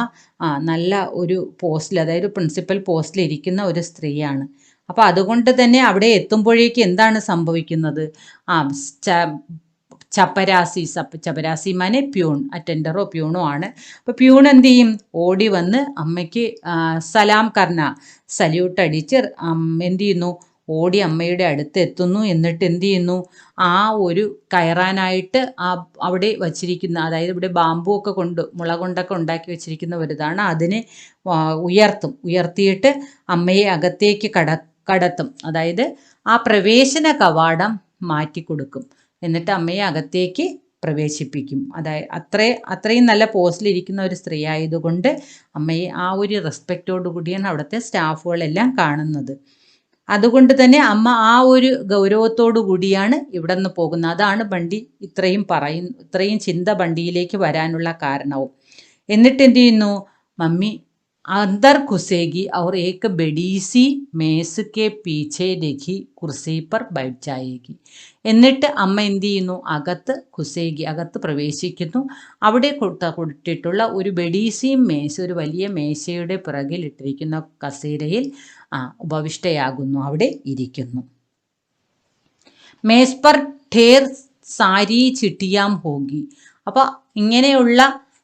നല്ല ഒരു പോസ്റ്റിൽ, അതായത് പ്രിൻസിപ്പൽ പോസ്റ്റിൽ ഇരിക്കുന്ന ഒരു സ്ത്രീയാണ്. അപ്പോൾ അതുകൊണ്ട് തന്നെ അവിടെ എത്തുമ്പോഴേക്ക് എന്താണ് സംഭവിക്കുന്നത്? ചപ്പരാസി മാനെ പ്യൂൺ, അറ്റൻഡറോ പ്യൂണോ ആണ്. അപ്പോൾ പ്യൂൺ എന്ത് ചെയ്യും? ഓടി വന്ന് അമ്മയ്ക്ക് സലാം കർണ, സല്യൂട്ട് അടിച്ച് എന്ത് ചെയ്യുന്നു? ഓടി അമ്മയുടെ അടുത്ത് എത്തുന്നു. എന്നിട്ട് എന്ത് ചെയ്യുന്നു? ആ ഒരു കയറാനായിട്ട് അവിടെ വച്ചിരിക്കുന്ന, അതായത് ഇവിടെ ബാമ്പു ഒക്കെ മുള കൊണ്ടൊക്കെ ഉണ്ടാക്കി വെച്ചിരിക്കുന്ന ഒരിതാണ്, അതിനെ ഉയർത്തിയിട്ട് അമ്മയെ അകത്തേക്ക് കടത്തും. അതായത് ആ പ്രവേശന കവാടം മാറ്റിക്കൊടുക്കും. എന്നിട്ട് അമ്മയെ അകത്തേക്ക് പ്രവേശിപ്പിക്കും. അത്രയും നല്ല പോസ്റ്റിലിരിക്കുന്ന ഒരു സ്ത്രീ ആയതുകൊണ്ട് അമ്മയെ ആ ഒരു റെസ്പെക്റ്റോടു കൂടിയാണ് അവിടുത്തെ സ്റ്റാഫുകളെല്ലാം കാണുന്നത്. അതുകൊണ്ട് തന്നെ അമ്മ ആ ഒരു ഗൗരവത്തോടു കൂടിയാണ് ഇവിടെ നിന്ന് പോകുന്നത്. അതാണ് ബണ്ടി ഇത്രയും ചിന്ത ബണ്ടിയിലേക്ക് വരാനുള്ള കാരണവും. എന്നിട്ട് എന്ത് ചെയ്യുന്നു, മമ്മി अंदर घुसेगी और एक बड़ी सी मेज के पीछे रखी कुर्सी पर बैठ जाएगी. എന്നിട്ട് അമ്മ എന്ത് ചെയ്യുന്നു, അകത്ത് പ്രവേശിക്കുന്നു. അവിടെ കൊടുത്തിട്ടുള്ള ഒരു ബഡീസി മേശ, ഒരു വലിയ മേശയുടെ പിറകിൽ ഇട്ടിരിക്കുന്ന കസേരയിൽ ഉപവിഷ്ടയാകുന്നു, അവിടെ ഇരിക്കുന്നു. മേസ് പർ ഠേർ സാരി ചിട്ടിയാം ഹോഗി. അപ്പോൾ ഇങ്ങനെയുള്ള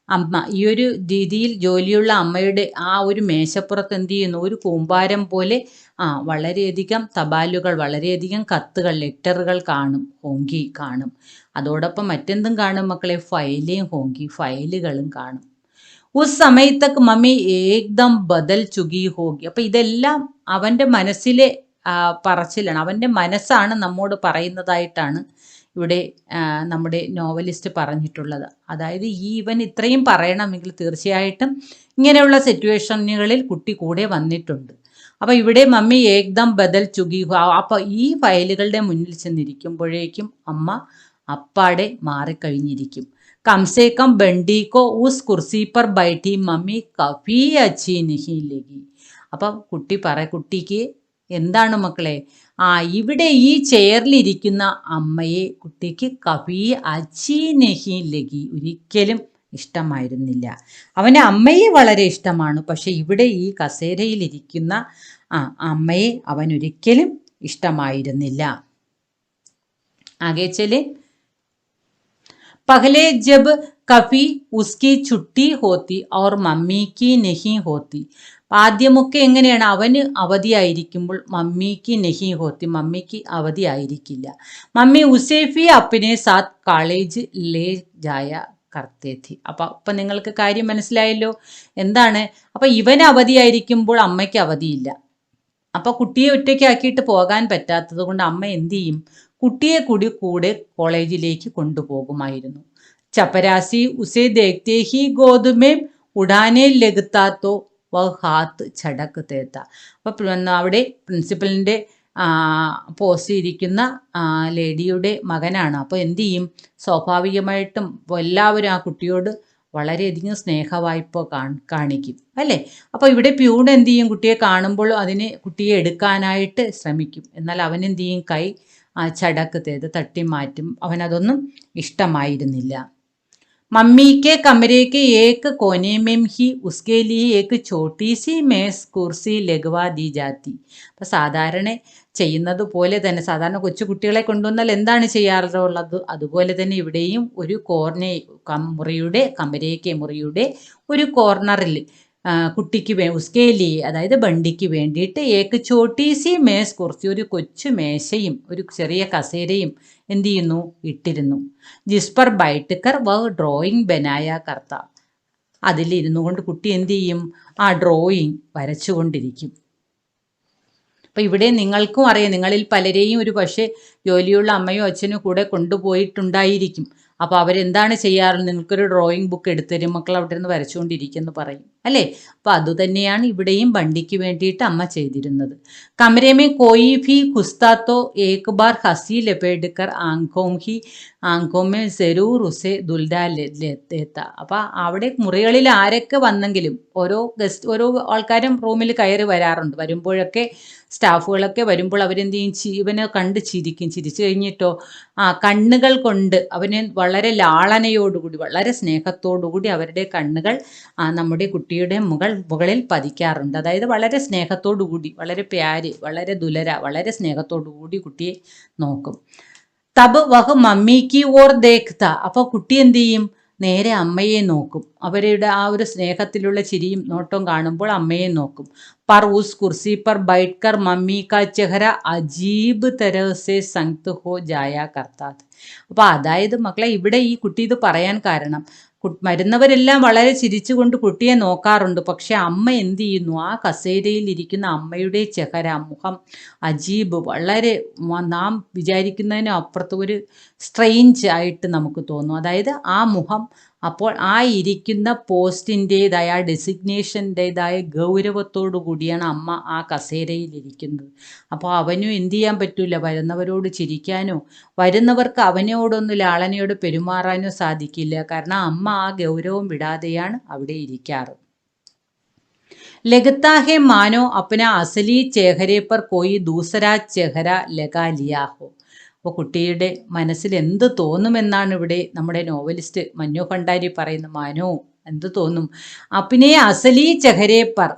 അമ്മ, ഈ ഒരു രീതിയിൽ ജോലിയുള്ള അമ്മയുടെ ആ ഒരു മേശപ്പുറത്ത് എന്ത് ചെയ്യുന്നു, ഒരു കൂമ്പാരം പോലെ വളരെയധികം തപാലുകൾ, വളരെയധികം കത്തുകൾ, ലെറ്ററുകൾ കാണും, ഹോങ്കി കാണും. അതോടൊപ്പം മറ്റെന്തും കാണും മക്കളെ, ഫയലുകളും കാണും. ഉസ് സമയത്തൊക്കെ മമ്മി ഏകദം ബദൽ ചുകി ഹോഗി. അപ്പം ഇതെല്ലാം അവൻ്റെ മനസ്സിലെ പറച്ചിലാണ്, അവൻ്റെ മനസ്സാണ് നമ്മോട് പറയുന്നതായിട്ടാണ് ഇവിടെ നമ്മുടെ നോവലിസ്റ്റ് പറഞ്ഞിട്ടുള്ളത്. അതായത് ഇവൻ ഇത്രയും പറയണമെങ്കിൽ തീർച്ചയായിട്ടും ഇങ്ങനെയുള്ള സിറ്റുവേഷനുകളിൽ കുട്ടി കൂടെ വന്നിട്ടുണ്ട്. അപ്പോൾ ഇവിടെ മമ്മി ഏകദം ബദൽ ചുകി. അപ്പോൾ ഈ ഫയലുകളുടെ മുന്നിൽ ചെന്നിരിക്കുമ്പോഴേക്കും അമ്മ അപ്പാടെ മാറിക്കഴിഞ്ഞിരിക്കും. കംസേ കം ബണ്ടിക്കോ ഉസ് കുർസി പർ ബൈഠി മമ്മി കഫി അച്ചി നഹി ലഗി. അപ്പം കുട്ടിക്ക് എന്താണ് മക്കളെ, ഇവിടെ ഈ ചെയറിലിരിക്കുന്ന അമ്മയെ കുട്ടിക്ക് കഫി അച്ചി നഹി ലഗി, ഒരിക്കലും ഇഷ്ടമായിരുന്നില്ല. അവന് അമ്മയെ വളരെ ഇഷ്ടമാണ്, പക്ഷെ ഇവിടെ ഈ കസേരയിലിരിക്കുന്ന അമ്മയെ അവനൊരിക്കലും ഇഷ്ടമായിരുന്നില്ല. ആകെ ചലെ. പഹലെ ജബ് കഫി ഉസ്കി ചുട്ടി ഹോത്തി और മമ്മി की नहीं होती. ആദ്യമൊക്കെ എങ്ങനെയാണ്, അവന് അവധിയായിരിക്കുമ്പോൾ മമ്മിക്ക് നെഹി ഹോത്തി, മമ്മിക്ക് അവധിയായിരിക്കില്ല. മമ്മി ഉസേഫി അപ്പിനെ സാത്ത് കോളേജ് ലേ ജായ കർത്തേ ഥി. അപ്പം നിങ്ങൾക്ക് കാര്യം മനസ്സിലായല്ലോ എന്താണ്. അപ്പം ഇവന് അവധിയായിരിക്കുമ്പോൾ അമ്മയ്ക്ക് അവധിയില്ല. അപ്പം കുട്ടിയെ ഒറ്റയ്ക്കാക്കിയിട്ട് പോകാൻ പറ്റാത്തത് കൊണ്ട് അമ്മ എന്ത് ചെയ്യും, കുട്ടിയെ കൂടെ കോളേജിലേക്ക് കൊണ്ടുപോകുമായിരുന്നു. ചപ്പരാസി ഉസേ ദേഖ്തേ ഹി ഗോദുമേ ഉഡാനെ ലഗത്താത്തോ ഹാത്ത് ചടക്ക് തേത്ത. അപ്പം അവിടെ പ്രിൻസിപ്പലിൻ്റെ പോസ്റ്റ് ഇരിക്കുന്ന ലേഡിയുടെ മകനാണ്. അപ്പോൾ എന്ത് ചെയ്യും, സ്വാഭാവികമായിട്ടും എല്ലാവരും ആ കുട്ടിയോട് വളരെയധികം സ്നേഹവായ്പ കാണിക്കും അല്ലേ. അപ്പോൾ ഇവിടെ പ്യൂൺ എന്ത് ചെയ്യും, കുട്ടിയെ കാണുമ്പോൾ കുട്ടിയെ എടുക്കാനായിട്ട് ശ്രമിക്കും. എന്നാൽ അവൻ എന്ത് ചെയ്യും, കൈ ചടക്ക് തേത് തട്ടി മാറ്റും. അവനതൊന്നും ഇഷ്ടമായിരുന്നില്ല. मम्मी के कमरे के एक कोने में ही उसके लिए एक छोटी सी मेज कुर्सी लगवा दी जाती. അപ്പം സാധാരണ ചെയ്യുന്നത് പോലെ തന്നെ, സാധാരണ കൊച്ചുകുട്ടികളെ കൊണ്ടുവന്നാൽ എന്താണ് ചെയ്യാറുള്ളത്, അതുപോലെ തന്നെ ഇവിടെയും ഒരു മുറിയുടെ ഒരു കോർണറിൽ കുട്ടിക്ക് ഉസ്കേലി, അതായത് ബണ്ടിക്ക് വേണ്ടിയിട്ട് ഏക്ക് ചോട്ടി സി മേസ് കുർസി, ഒരു കൊച്ചു മേശയും ഒരു ചെറിയ കസേരയും എന്ത് ചെയ്യുന്നു, ഇട്ടിരുന്നു. ജിസ്പർ ബൈട്ട്കർ വ ഡ്രോയിങ് ബനായ കർത്ത. അതിലിരുന്നു കൊണ്ട് കുട്ടി എന്ത് ചെയ്യും, ആ ഡ്രോയിങ് വരച്ചുകൊണ്ടിരിക്കും. അപ്പം ഇവിടെ നിങ്ങൾക്കും അറിയാം, നിങ്ങളിൽ പലരെയും ഒരു പക്ഷേ ജോലിയുള്ള അമ്മയോ അച്ഛനോ കൂടെ കൊണ്ടുപോയിട്ടുണ്ടായിരിക്കും. അപ്പോൾ അവരെന്താണ് ചെയ്യാറുള്ളത്, നിങ്ങൾക്കൊരു ഡ്രോയിങ് ബുക്ക് എടുത്തരും, മക്കൾ അവിടെ നിന്ന് വരച്ചുകൊണ്ടിരിക്കുമെന്ന് പറയും അല്ലേ. അപ്പോൾ അതുതന്നെയാണ് ഇവിടെയും ബണ്ടിക്ക് വേണ്ടിയിട്ട് അമ്മ ചെയ്തിരുന്നത്. കമരമേ കോയി ഭി ഖുസ്താത്തോ ഏക് ബാർ ഹസി ലപേട്കർ ആങ്കോമേ സെരൂർ ഉസെ ദുൽഡാലെത്ത. അപ്പോൾ അവിടെ മുറികളിൽ ആരൊക്കെ വന്നെങ്കിലും ഓരോ ആൾക്കാരും റൂമിൽ കയറി വരാറുണ്ട്. വരുമ്പോഴൊക്കെ സ്റ്റാഫുകളൊക്കെ വരുമ്പോൾ അവരെന്ത് ചെയ്യും, ഇവനെ കണ്ട് ചിരിക്കും. ചിരിച്ചു കഴിഞ്ഞിട്ടോ കണ്ണുകൾ കൊണ്ട് അവനെ വളരെ ലാളനയോടുകൂടി, വളരെ സ്നേഹത്തോടുകൂടി അവരുടെ കണ്ണുകൾ നമ്മുടെ കുട്ടിയുടെ മുകളിൽ പതിക്കാറുണ്ട്. അതായത് വളരെ സ്നേഹത്തോടുകൂടി, വളരെ പ്യാര്, വളരെ ദുലര, വളരെ സ്നേഹത്തോടുകൂടി കുട്ടിയെ നോക്കും. തബ് വഹ് മമ്മിക്ക് ഓർ ദേഖ്ത. അപ്പോൾ കുട്ടി എന്ത് ചെയ്യും, നേരെ അമ്മയെ നോക്കും. അവരുടെ ആ ഒരു സ്നേഹത്തിലുള്ള ചിരിയും നോട്ടവും കാണുമ്പോൾ അമ്മയെ നോക്കും. पर उस कुर्सी पर बैठकर मम्मी का चेहरा अजीब तरह से संक्त हो जाया करता था. അപ്പോൾ അതായത് മക്കളെ ഇവിടെ ഈ കുട്ടി ഇത് പറയാൻ കാരണം, വരുന്നവരെല്ലാം വളരെ ചിരിച്ചുകൊണ്ട് കുട്ടിയെ നോക്കാറുണ്ട്. പക്ഷെ അമ്മ എന്ത് ചെയ്യുന്നു, ആ കസേരയിൽ ഇരിക്കുന്ന അമ്മയുടെ ചെഹര, മുഖം അജീബ്, വളരെ നാം വിചാരിക്കുന്നതിനും അപ്പുറത്ത് ഒരു സ്ട്രെയിഞ്ച് ആയിട്ട് നമുക്ക് തോന്നും. അതായത് ആ മുഖം അപ്പോൾ ആ ഇരിക്കുന്ന പോസ്റ്റിൻ്റേതായ ആ ഡെസിഗ്നേഷൻ്റേതായ ഗൗരവത്തോടു കൂടിയാണ് അമ്മ ആ കസേരയിൽ ഇരിക്കുന്നത്. അപ്പോൾ അവനും എന്ത് ചെയ്യാൻ പറ്റില്ല, വരുന്നവരോട് ചിരിക്കാനോ വരുന്നവർക്ക് അവനോടൊന്ന് ലാളനയോട് പെരുമാറാനോ സാധിക്കില്ല. കാരണം അമ്മ ആ ഗൗരവം വിടാതെയാണ് അവിടെ ഇരിക്കാറ്. लगता है मानो अपना असली चेहरे पर कोई दूसरा चेहरा लगा लिया हो. അപ്പോൾ കുട്ടിയുടെ മനസ്സിൽ എന്ത് തോന്നുമെന്നാണ് ഇവിടെ നമ്മുടെ നോവലിസ്റ്റ് മന്നു ഭണ്ഡാരി പറയുന്നത്. മാനോ എന്ത് തോന്നും, അപ്പിനെ അസലി ചെഹരേപ്പർ,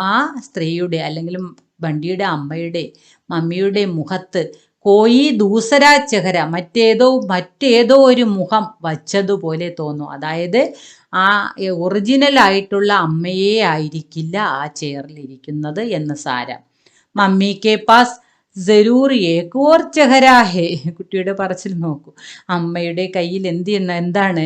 ആ സ്ത്രീയുടെ അല്ലെങ്കിൽ ബണ്ടിയുടെ അമ്മയുടെ മമ്മിയുടെ മുഖത്ത് കോയി ദൂസര ചെഹര, മറ്റേതോ ഒരു മുഖം വച്ചതുപോലെ തോന്നും. അതായത് ആ ഒറിജിനൽ ആയിട്ടുള്ള അമ്മയെ ആയിരിക്കില്ല ആ ചെയറിലിരിക്കുന്നത് എന്ന് സാരം. മമ്മി കെ പാസ് ജരൂർ ഏക് ഓർ ചെഹരാ ഹേ. കുട്ടിയുടെ പറച്ചിൽ നോക്കൂ, അമ്മയുടെ കയ്യിൽ എന്താണ്,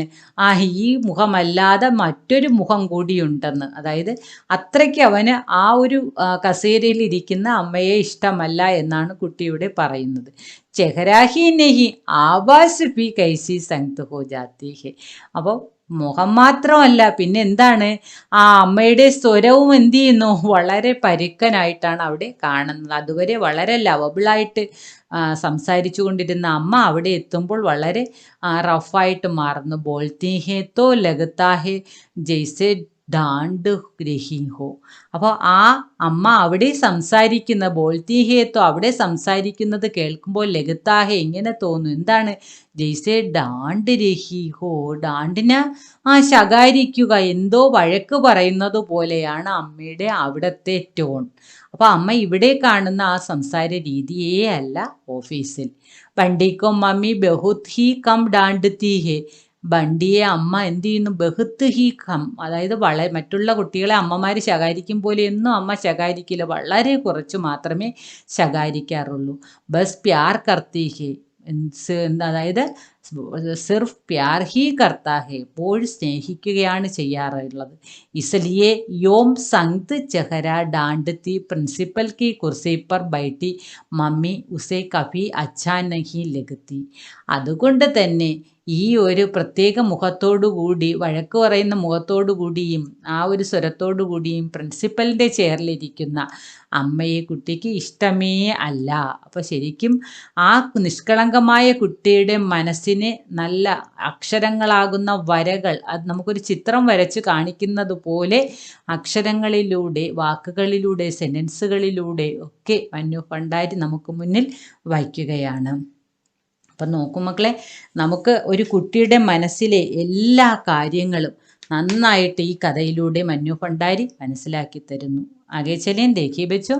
ഈ മുഖമല്ലാതെ മറ്റൊരു മുഖം കൂടിയുണ്ടെന്ന്. അതായത് അത്രയ്ക്ക് അവന് ആ ഒരു കസേരയിൽ ഇരിക്കുന്ന അമ്മയെ ഇഷ്ടമല്ല എന്നാണ് കുട്ടിയുടെ പറയുന്നത്. ചെഹരാഹി നെഹി ആവാസ് ഭി കൈസി സംഗത് ഹോ ജാത്തി ഹെ. അപ്പോൾ മുഖം മാത്രമല്ല, പിന്നെ എന്താണ്, ആ അമ്മയുടെ സ്വരവും എന്ത് ചെയ്യുന്നു, വളരെ പരുക്കനായിട്ടാണ് അവിടെ കാണുന്നത്. അതുവരെ വളരെ ലവബിളായിട്ട് സംസാരിച്ചു കൊണ്ടിരുന്ന അമ്മ അവിടെ എത്തുമ്പോൾ വളരെ റഫായിട്ട് മാറുന്നു. ബോൾത്തി ഹേ തോ ലഗത്താ ഹേ ജയ്സെ ഡാണ്ട് രഹി ഹോ. അപ്പോൾ ആ അമ്മ അവിടെ സംസാരിക്കുന്ന ബോൾത്തി ഹേത്തോ അവിടെ സംസാരിക്കുന്നത് കേൾക്കുമ്പോൾ ലഗത്താഹെ ഇങ്ങനെ തോന്നും, എന്താണ്, ജയ്സെ ഡാണ്ട് രഹി ഹോ. ഡാണ്ടിന് ശകാരിക്കുക, എന്തോ വഴക്ക് പറയുന്നത് പോലെയാണ് അമ്മയുടെ അവിടുത്തെ ടോൺ. അപ്പോൾ അമ്മ ഇവിടെ കാണുന്ന ആ സംസാര രീതിയേ അല്ല ഓഫീസിൽ. ബണ്ടിക്കോ മമ്മി ബഹുത് ഹി കം ഡാണ്ട്തി ഹെ. ബണ്ടിയെ അമ്മ എന്ത് ചെയ്യുന്നു, ബഹുത്ത് ഹി കം, അതായത് മറ്റുള്ള കുട്ടികളെ അമ്മമാർ ശകാരിക്കും പോലെയൊന്നും അമ്മ ശകാരിക്കില്ല, വളരെ കുറച്ച് മാത്രമേ ശകാരിക്കാറുള്ളൂ. ബസ് പ്യാർ കർത്തി ഹെ, അതായത് സിർഫ് പ്യാർ ഹി കർത്താ ഹെ, എപ്പോഴും സ്നേഹിക്കുകയാണ് ചെയ്യാറുള്ളത്. ഇസ്ലിയെ യോം സംഗത് ചെഹര ഡാണ്ട്തി പ്രിൻസിപ്പൽ കി കുർസി പർ ബൈഠി മമ്മി ഉസെ കഭി അച്ഛാ നഹി ലഗത്തി. അതുകൊണ്ട് തന്നെ ഈ ഒരു പ്രത്യേക മുഖത്തോടുകൂടി, വഴക്ക് പറയുന്ന മുഖത്തോടു കൂടിയും ആ ഒരു സ്വരത്തോടു കൂടിയും പ്രിൻസിപ്പലിൻ്റെ ചെയറിലിരിക്കുന്ന അമ്മയെ കുട്ടിക്ക് ഇഷ്ടമേ അല്ല. അപ്പോൾ ശരിക്കും ആ നിഷ്കളങ്കമായ കുട്ടിയുടെ മനസ്സിനെ നല്ല അക്ഷരങ്ങളാകുന്ന വരകൾ, അത് നമുക്കൊരു ചിത്രം വരച്ച് കാണിക്കുന്നത് പോലെ അക്ഷരങ്ങളിലൂടെ, വാക്കുകളിലൂടെ, സെൻറ്റൻസുകളിലൂടെ ഒക്കെ മന്നു ഭണ്ഡാരി നമുക്ക് മുന്നിൽ വയ്ക്കുകയാണ്. അപ്പം നോക്കൂ മക്കളെ, നമുക്ക് ഒരു കുട്ടിയുടെ മനസ്സിലെ എല്ലാ കാര്യങ്ങളും നന്നായിട്ട് ഈ കഥയിലൂടെ മന്നു ഭണ്ഡാരി മനസ്സിലാക്കി തരുന്നു. ആകെ ചലേൻ ദേഖിയേ ബച്ചോ.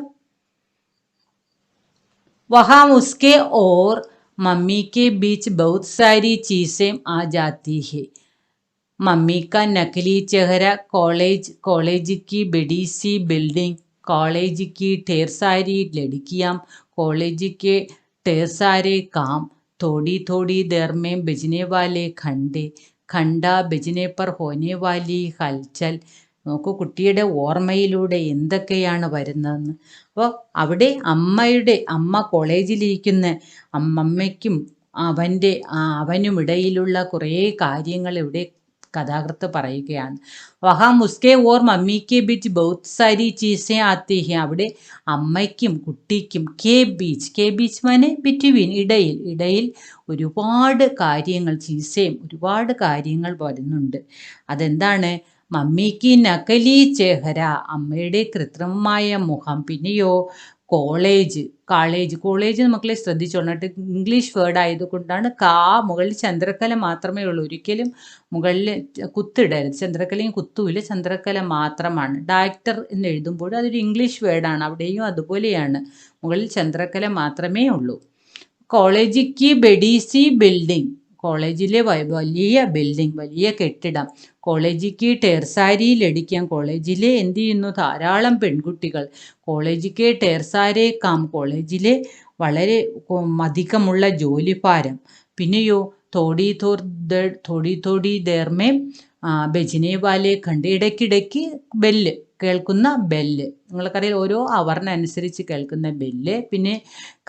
വഹാം ഉസ്കെ ഓർ മമ്മി के बीच बहुत सारी चीज़ें आ जाती है. मम्मी का नकली चेहरा, कॉलेज की बड़ी सी बिल्डिंग, कॉलेज की ढेर सारी लड़कियां, कॉलेज के ढेर सारे काम, थोड़ी थोड़ी देर में बजने वाले खंडा बजने पर होने वाली हलचल. നോക്കൂ കുട്ടിയുടെ ഓർമ്മയിലൂടെ എന്തൊക്കെയാണ് വരുന്നതെന്ന്. അപ്പോൾ അവിടെ അമ്മ കോളേജിലിരിക്കുന്ന അമ്മയ്ക്കും അവനുമിടയിലുള്ള കുറേ കാര്യങ്ങൾ ഇവിടെ കഥാകൃത്ത് പറയുകയാണ്. വഹാം ഉസ്കെ ഓർ മമ്മിക്ക് ബീച്ച് ബഹുത് സാരി ചീസേ ആത്തി ഹെ. അവിടെ അമ്മയ്ക്കും കുട്ടിക്കും കെ ബീച്ച് മാനെ ബിറ്റ്വീൻ, ഇടയിൽ ഒരുപാട് കാര്യങ്ങൾ, ഒരുപാട് കാര്യങ്ങൾ വരുന്നുണ്ട്. അതെന്താണ്, മമ്മിക്ക് നകലി ചെഹര, അമ്മയുടെ കൃത്രിമമായ മുഖം, പിന്നെയോ കോളേജ് മക്കളെ ശ്രദ്ധിച്ചോളണം കേട്ടോ, ഇംഗ്ലീഷ് വേർഡ് ആയതുകൊണ്ടാണ് മുകളിൽ ചന്ദ്രക്കല മാത്രമേ ഉള്ളൂ, ഒരിക്കലും മുകളിൽ കുത്തിടരുത്, ചന്ദ്രക്കലയും കുത്തൂല, ചന്ദ്രക്കല മാത്രമാണ്. ഡയറക്ടർ എന്ന് എഴുതുമ്പോൾ അതൊരു ഇംഗ്ലീഷ് വേർഡാണ്, അവിടെയും അതുപോലെയാണ്, മുകളിൽ ചന്ദ്രക്കല മാത്രമേ ഉള്ളൂ. കോളേജിക്ക് ബെഡീസി ബിൽഡിംഗ്, കോളേജിലെ വലിയ ബിൽഡിംഗ്, വലിയ കെട്ടിടം. കോളേജിക്ക് ടേർസാരിയിലടിക്കാം, കോളേജിലെ എന്ത് ചെയ്യുന്നു, ധാരാളം പെൺകുട്ടികൾ. കോളേജിക്ക് ടേർസാരെ കാം, കോളേജിലെ വളരെ അധികമുള്ള ജോലിഭാരം. പിന്നെയോ തോടി തോടി ദേർമേ ബെജിനെ വാലെ കണ്ട് ഇടയ്ക്കിടയ്ക്ക് ബെല്ല് കേൾക്കുന്ന ബെല്ല്, നിങ്ങൾക്കറിയാം ഓരോ അവറിനനുസരിച്ച് കേൾക്കുന്ന ബെല്ല്. പിന്നെ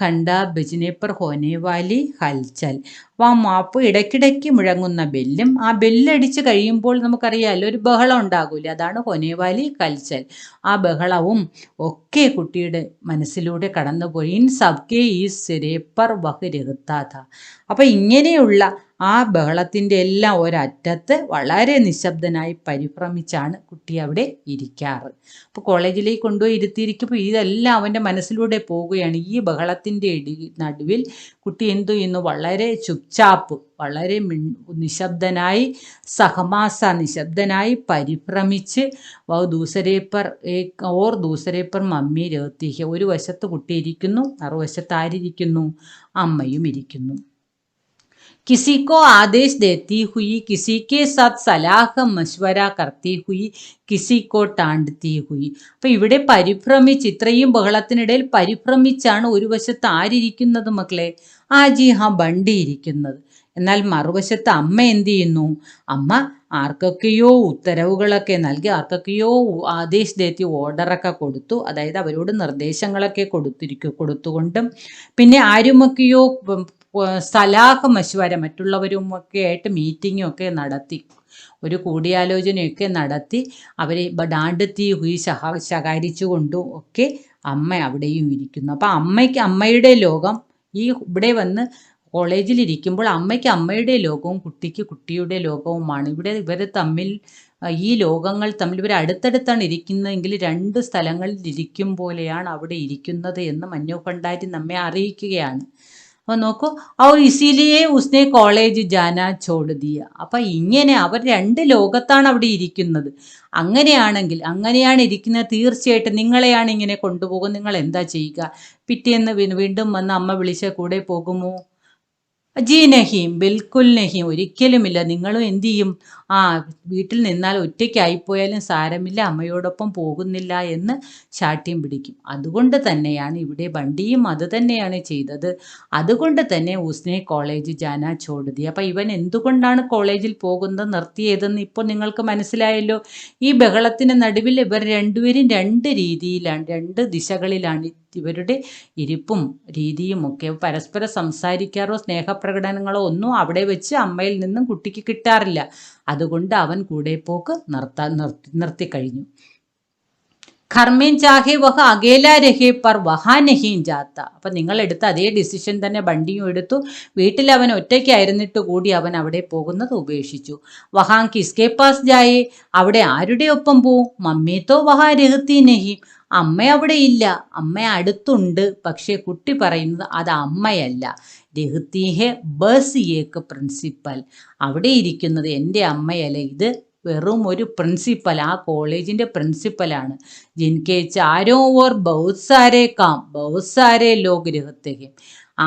കണ്ട ബെജിനെ പർ ഹോനെ വാലി ഹൽച്ചൽ, അപ്പോൾ ആ മാപ്പ് ഇടയ്ക്കിടയ്ക്ക് മുഴങ്ങുന്ന ബെല്ലും, ആ ബെല്ലടിച്ച് കഴിയുമ്പോൾ നമുക്കറിയാമല്ലോ ഒരു ബഹളം ഉണ്ടാകൂല, അതാണ് ഹൊനേവാലി ഹൽച്ചൽ. ആ ബഹളവും ഒക്കെ കുട്ടിയുടെ മനസ്സിലൂടെ കടന്നുപോയി. ഇൻ സബ്കെ ഈ സിരെ പർ വഹ് രഹ്താ ഥാ. അപ്പം ഇങ്ങനെയുള്ള ആ ബഹളത്തിൻ്റെ എല്ലാം ഒരറ്റത്ത് വളരെ നിശബ്ദനായി പരിഭ്രമിച്ചാണ് കുട്ടി അവിടെ ഇരിക്കാറ്. അപ്പോൾ കോളേജിലേക്ക് കൊണ്ടുപോയി ഇരുത്തിയിരിക്കുമ്പോൾ ഇതെല്ലാം അവൻ്റെ മനസ്സിലൂടെ പോവുകയാണ്. ഈ ബഹളത്തിൻ്റെ നടുവിൽ കുട്ടി എന്തു ചെയ്യുന്നു? വളരെ ചുപ്ചാപ്പ്, വളരെ നിശബ്ദനായി, നിശബ്ദനായി പരിഭ്രമിച്ച് ദൂസരെ പർ ഓർ ദൂസരെ പർ മമ്മി രഹ്തി ഹെ. ഒരു വശത്ത് കുട്ടി ഇരിക്കുന്നു, മറുവശത്ത് ആരിയ്ക്കുന്നു? അമ്മയും ഇരിക്കുന്നു. किसी को आदेश देती हुई, किसी के साथ സലാഹ മശ്വര കർത്തി ഹുയി, കിസിക്കോ ടാണ്ഡത്തി ഹുയി. അപ്പം ഇവിടെ പരിഭ്രമിച്ച്, ഇത്രയും ബഹളത്തിനിടയിൽ പരിഭ്രമിച്ചാണ് ഒരു വശത്ത് ആരിയ്ക്കുന്നത് മക്കളെ? ജി ബണ്ടി ഇരിക്കുന്നത്. എന്നാൽ മറുവശത്ത് അമ്മ എന്ത് ചെയ്യുന്നു? അമ്മ ആർക്കൊക്കെയോ ഉത്തരവുകളൊക്കെ നൽകി, ആർക്കൊക്കെയോ ആദേശ് ദേത്തി ഓർഡറൊക്കെ കൊടുത്തു, അതായത് അവരോട് നിർദ്ദേശങ്ങളൊക്കെ കൊടുത്തുകൊണ്ടും, പിന്നെ ആരുമൊക്കെയോ സലാഹ മശ്വര, മറ്റുള്ളവരുമൊക്കെ ആയിട്ട് മീറ്റിങ്ങും ഒക്കെ നടത്തി, ഒരു കൂടിയാലോചനയൊക്കെ നടത്തി, അവരെ ഡാണ്ടത്തി ഹുയി ശകാരിച്ചു കൊണ്ടും ഒക്കെ അമ്മ അവിടെയും ഇരിക്കുന്നു. അപ്പം അമ്മയുടെ ലോകം, ഇവിടെ വന്ന് കോളേജിലിരിക്കുമ്പോൾ അമ്മയ്ക്ക് അമ്മയുടെ ലോകവും കുട്ടിക്ക് കുട്ടിയുടെ ലോകവുമാണ്. ഇവർ തമ്മിൽ, ഈ ലോകങ്ങൾ തമ്മിൽ ഇവർ അടുത്തടുത്താണ് ഇരിക്കുന്നതെങ്കിൽ രണ്ട് സ്ഥലങ്ങളിൽ ഇരിക്കും പോലെയാണ് അവിടെ ഇരിക്കുന്നത് എന്ന് മന്നു ഭണ്ഡാരി നമ്മെ അറിയിക്കുകയാണ്. അപ്പോൾ നോക്കൂ, ഇസിലിയെ ഉസ്നെ കോളേജ് ജാന ചോട് ദിയ. അപ്പം ഇങ്ങനെ അവർ രണ്ട് ലോകത്താണ് അവിടെ ഇരിക്കുന്നത്. അങ്ങനെയാണ് ഇരിക്കുന്നത്, തീർച്ചയായിട്ടും നിങ്ങളെയാണ് ഇങ്ങനെ കൊണ്ടുപോകും, നിങ്ങൾ എന്താ ചെയ്യുക? പിറ്റേന്ന് വീണ്ടും വന്ന് അമ്മ വിളിച്ച കൂടെ പോകുമോ? ജി നഹീം, ബിൽക്കുൽ നഹീം, ഒരിക്കലുമില്ല. നിങ്ങളും എന്തു ചെയ്യും? വീട്ടിൽ നിന്നാൽ ഒറ്റയ്ക്കായിപ്പോയാലും സാരമില്ല, അമ്മയോടൊപ്പം പോകുന്നില്ല എന്ന് ശാഠ്യം പിടിക്കും. അതുകൊണ്ട് തന്നെയാണ് ഇവിടെ ബണ്ടിയും അത് തന്നെയാണ് ചെയ്തത്. അതുകൊണ്ട് തന്നെ ഉസ്നെ കോളേജ് ജാന ചോടുതി. അപ്പം ഇവൻ എന്തുകൊണ്ടാണ് കോളേജിൽ പോകുന്നത് നിർത്തിയതെന്ന് ഇപ്പോൾ നിങ്ങൾക്ക് മനസ്സിലായല്ലോ. ഈ ബഹളത്തിന് നടുവിൽ ഇവർ രണ്ടുപേരും രണ്ട് രീതിയിലാണ്, രണ്ട് ദിശകളിലാണ് ഇവരുടെ ഇരിപ്പും രീതിയും ഒക്കെ. പരസ്പരം സംസാരിക്കാറോ സ്നേഹപ്രകടനങ്ങളോ ഒന്നും അവിടെ വെച്ച് അമ്മയിൽ നിന്നും കുട്ടിക്ക് കിട്ടാറില്ല. അതുകൊണ്ട് അവൻ കൂടെ പോക്ക് നിർത്തിക്കഴിഞ്ഞു. ഖർമേൻ ചാഹെ വഹ അകേല രഹേ പർ വഹാ നഹീം ജാത്ത. അപ്പം നിങ്ങൾ എടുത്ത അതേ ഡിസിഷൻ തന്നെ ബണ്ടിയും എടുത്തു. വീട്ടിൽ അവൻ ഒറ്റയ്ക്കായിരുന്നിട്ട് കൂടി അവൻ അവിടെ പോകുന്നത് ഉപേക്ഷിച്ചു. വഹാം കിസ്കെ പാസ് ജായേ, അവിടെ ആരുടെ ഒപ്പം പോവും? മമ്മീത്തോ വഹാ രഹത്തി നഹീം, അമ്മ അവിടെ ഇല്ല, അമ്മ അടുത്തുണ്ട്. പക്ഷേ കുട്ടി പറയുന്നത് അത് അമ്മയല്ല, രഹത്തി ഹെ ബസ് ഏക്ക് പ്രിൻസിപ്പൽ, അവിടെ ഇരിക്കുന്നത് എൻ്റെ അമ്മയല്ല, ഇത് വെറും ഒരു പ്രിൻസിപ്പൽ, ആ കോളേജിൻ്റെ പ്രിൻസിപ്പലാണ്. ജിൻകെ ചാരോ or ബഹുത് Saare calm ബഹുത് Saare log രഹത്തെ ഹെ.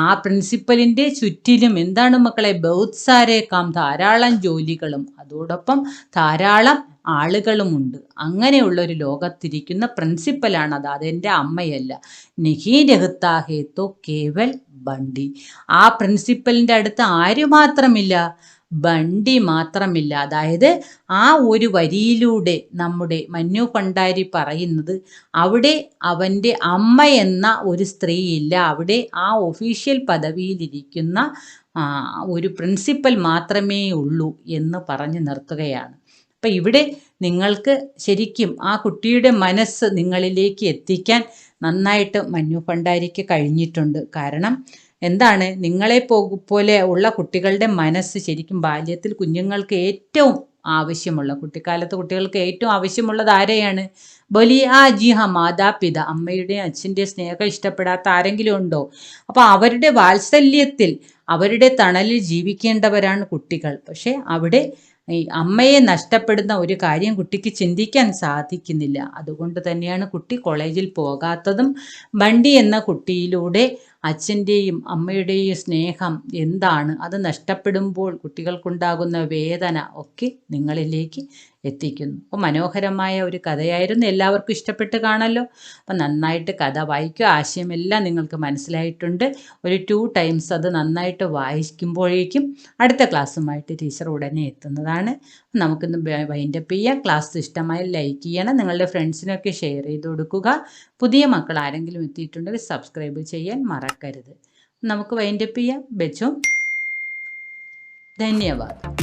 ആ പ്രിൻസിപ്പലിൻ്റെ ചുറ്റിലും എന്താണ് മക്കളെ? ബഹുത് സാരേ കാം, ധാരാളം ജോലികളും അതോടൊപ്പം ധാരാളം ആളുകളുമുണ്ട്. അങ്ങനെയുള്ളൊരു ലോകത്തിരിക്കുന്ന പ്രിൻസിപ്പലാണ് അത്, അതെൻ്റെ അമ്മയല്ല. നഹീ രഹത്താ ഹേ തോ കേവൽ ബണ്ടി. ആ പ്രിൻസിപ്പലിൻ്റെ അടുത്ത് ആര് മാത്രമില്ല? ബണ്ടി മാത്രമില്ല. അതായത് ആ ഒരു വരിയിലൂടെ നമ്മുടെ മന്നു ഭണ്ഡാരി പറയുന്നത്, അവിടെ അവൻ്റെ അമ്മ എന്ന ഒരു സ്ത്രീയില്ല, അവിടെ ആ ഒഫീഷ്യൽ പദവിയിലിരിക്കുന്ന ഒരു പ്രിൻസിപ്പൽ മാത്രമേ ഉള്ളൂ എന്ന് പറഞ്ഞു നിർത്തുകയാണ്. അപ്പം ഇവിടെ നിങ്ങൾക്ക് ശരിക്കും ആ കുട്ടിയുടെ മനസ്സ് നിങ്ങളിലേക്ക് എത്തിക്കാൻ നന്നായിട്ട് മന്നു ഭണ്ഡാരിക്ക് കഴിഞ്ഞിട്ടുണ്ട്. കാരണം എന്താണ്, നിങ്ങളെ പോലെ ഉള്ള കുട്ടികളുടെ മനസ്സ് ശരിക്കും ബാല്യത്തിൽ കുഞ്ഞുങ്ങൾക്ക് ഏറ്റവും ആവശ്യമുള്ള, കുട്ടിക്കാലത്ത് കുട്ടികൾക്ക് ഏറ്റവും ആവശ്യമുള്ളത് ആരെയാണ്? ജി മാതാപിത, അമ്മയുടെയും അച്ഛൻ്റെയും സ്നേഹം ഇഷ്ടപ്പെടാത്ത ആരെങ്കിലും ഉണ്ടോ? അപ്പോൾ അവരുടെ വാത്സല്യത്തിൽ, അവരുടെ തണലിൽ ജീവിക്കേണ്ടവരാണ് കുട്ടികൾ. പക്ഷേ അവിടെ ഈ അമ്മയെ നഷ്ടപ്പെടുന്ന ഒരു കാര്യം കുട്ടിക്ക് ചിന്തിക്കാൻ സാധിക്കുന്നില്ല. അതുകൊണ്ട് തന്നെയാണ് കുട്ടി കോളേജിൽ പോകാത്തതും. ബണ്ടി എന്ന കുട്ടിയിലൂടെ അച്ഛൻ്റെയും അമ്മയുടെയും സ്നേഹം എന്താണ്, അത് നഷ്ടപ്പെടുമ്പോൾ കുട്ടികൾക്കുണ്ടാകുന്ന വേദന ഒക്കെ നിങ്ങളിലേക്ക് എത്തിക്കുന്നു. അപ്പോൾ മനോഹരമായ ഒരു കഥയായിരുന്നു, എല്ലാവർക്കും ഇഷ്ടപ്പെട്ട് കാണല്ലോ. അപ്പം നന്നായിട്ട് കഥ വായിക്കുക, ആശയമെല്ലാം നിങ്ങൾക്ക് മനസ്സിലായിട്ടുണ്ട്. ഒരു 2 ടൈംസ് അത് നന്നായിട്ട് വായിക്കുമ്പോഴേക്കും അടുത്ത ക്ലാസ്സുമായിട്ട് ടീച്ചർ ഉടനെ എത്തുന്നതാണ്. നമുക്കിന്ന് വൈൻഡപ്പ് ചെയ്യാം. ക്ലാസ് ഇഷ്ടമായി ലൈക്ക് ചെയ്യണം, നിങ്ങളുടെ ഫ്രണ്ട്സിനൊക്കെ ഷെയർ ചെയ്ത് കൊടുക്കുക. പുതിയ മക്കൾ ആരെങ്കിലും എത്തിയിട്ടുണ്ടെങ്കിൽ സബ്സ്ക്രൈബ് ചെയ്യാൻ മറക്കരുത്. നമുക്ക് വൈൻഡപ്പ് ചെയ്യാം. ബച്ചോ, ധന്യവാദം.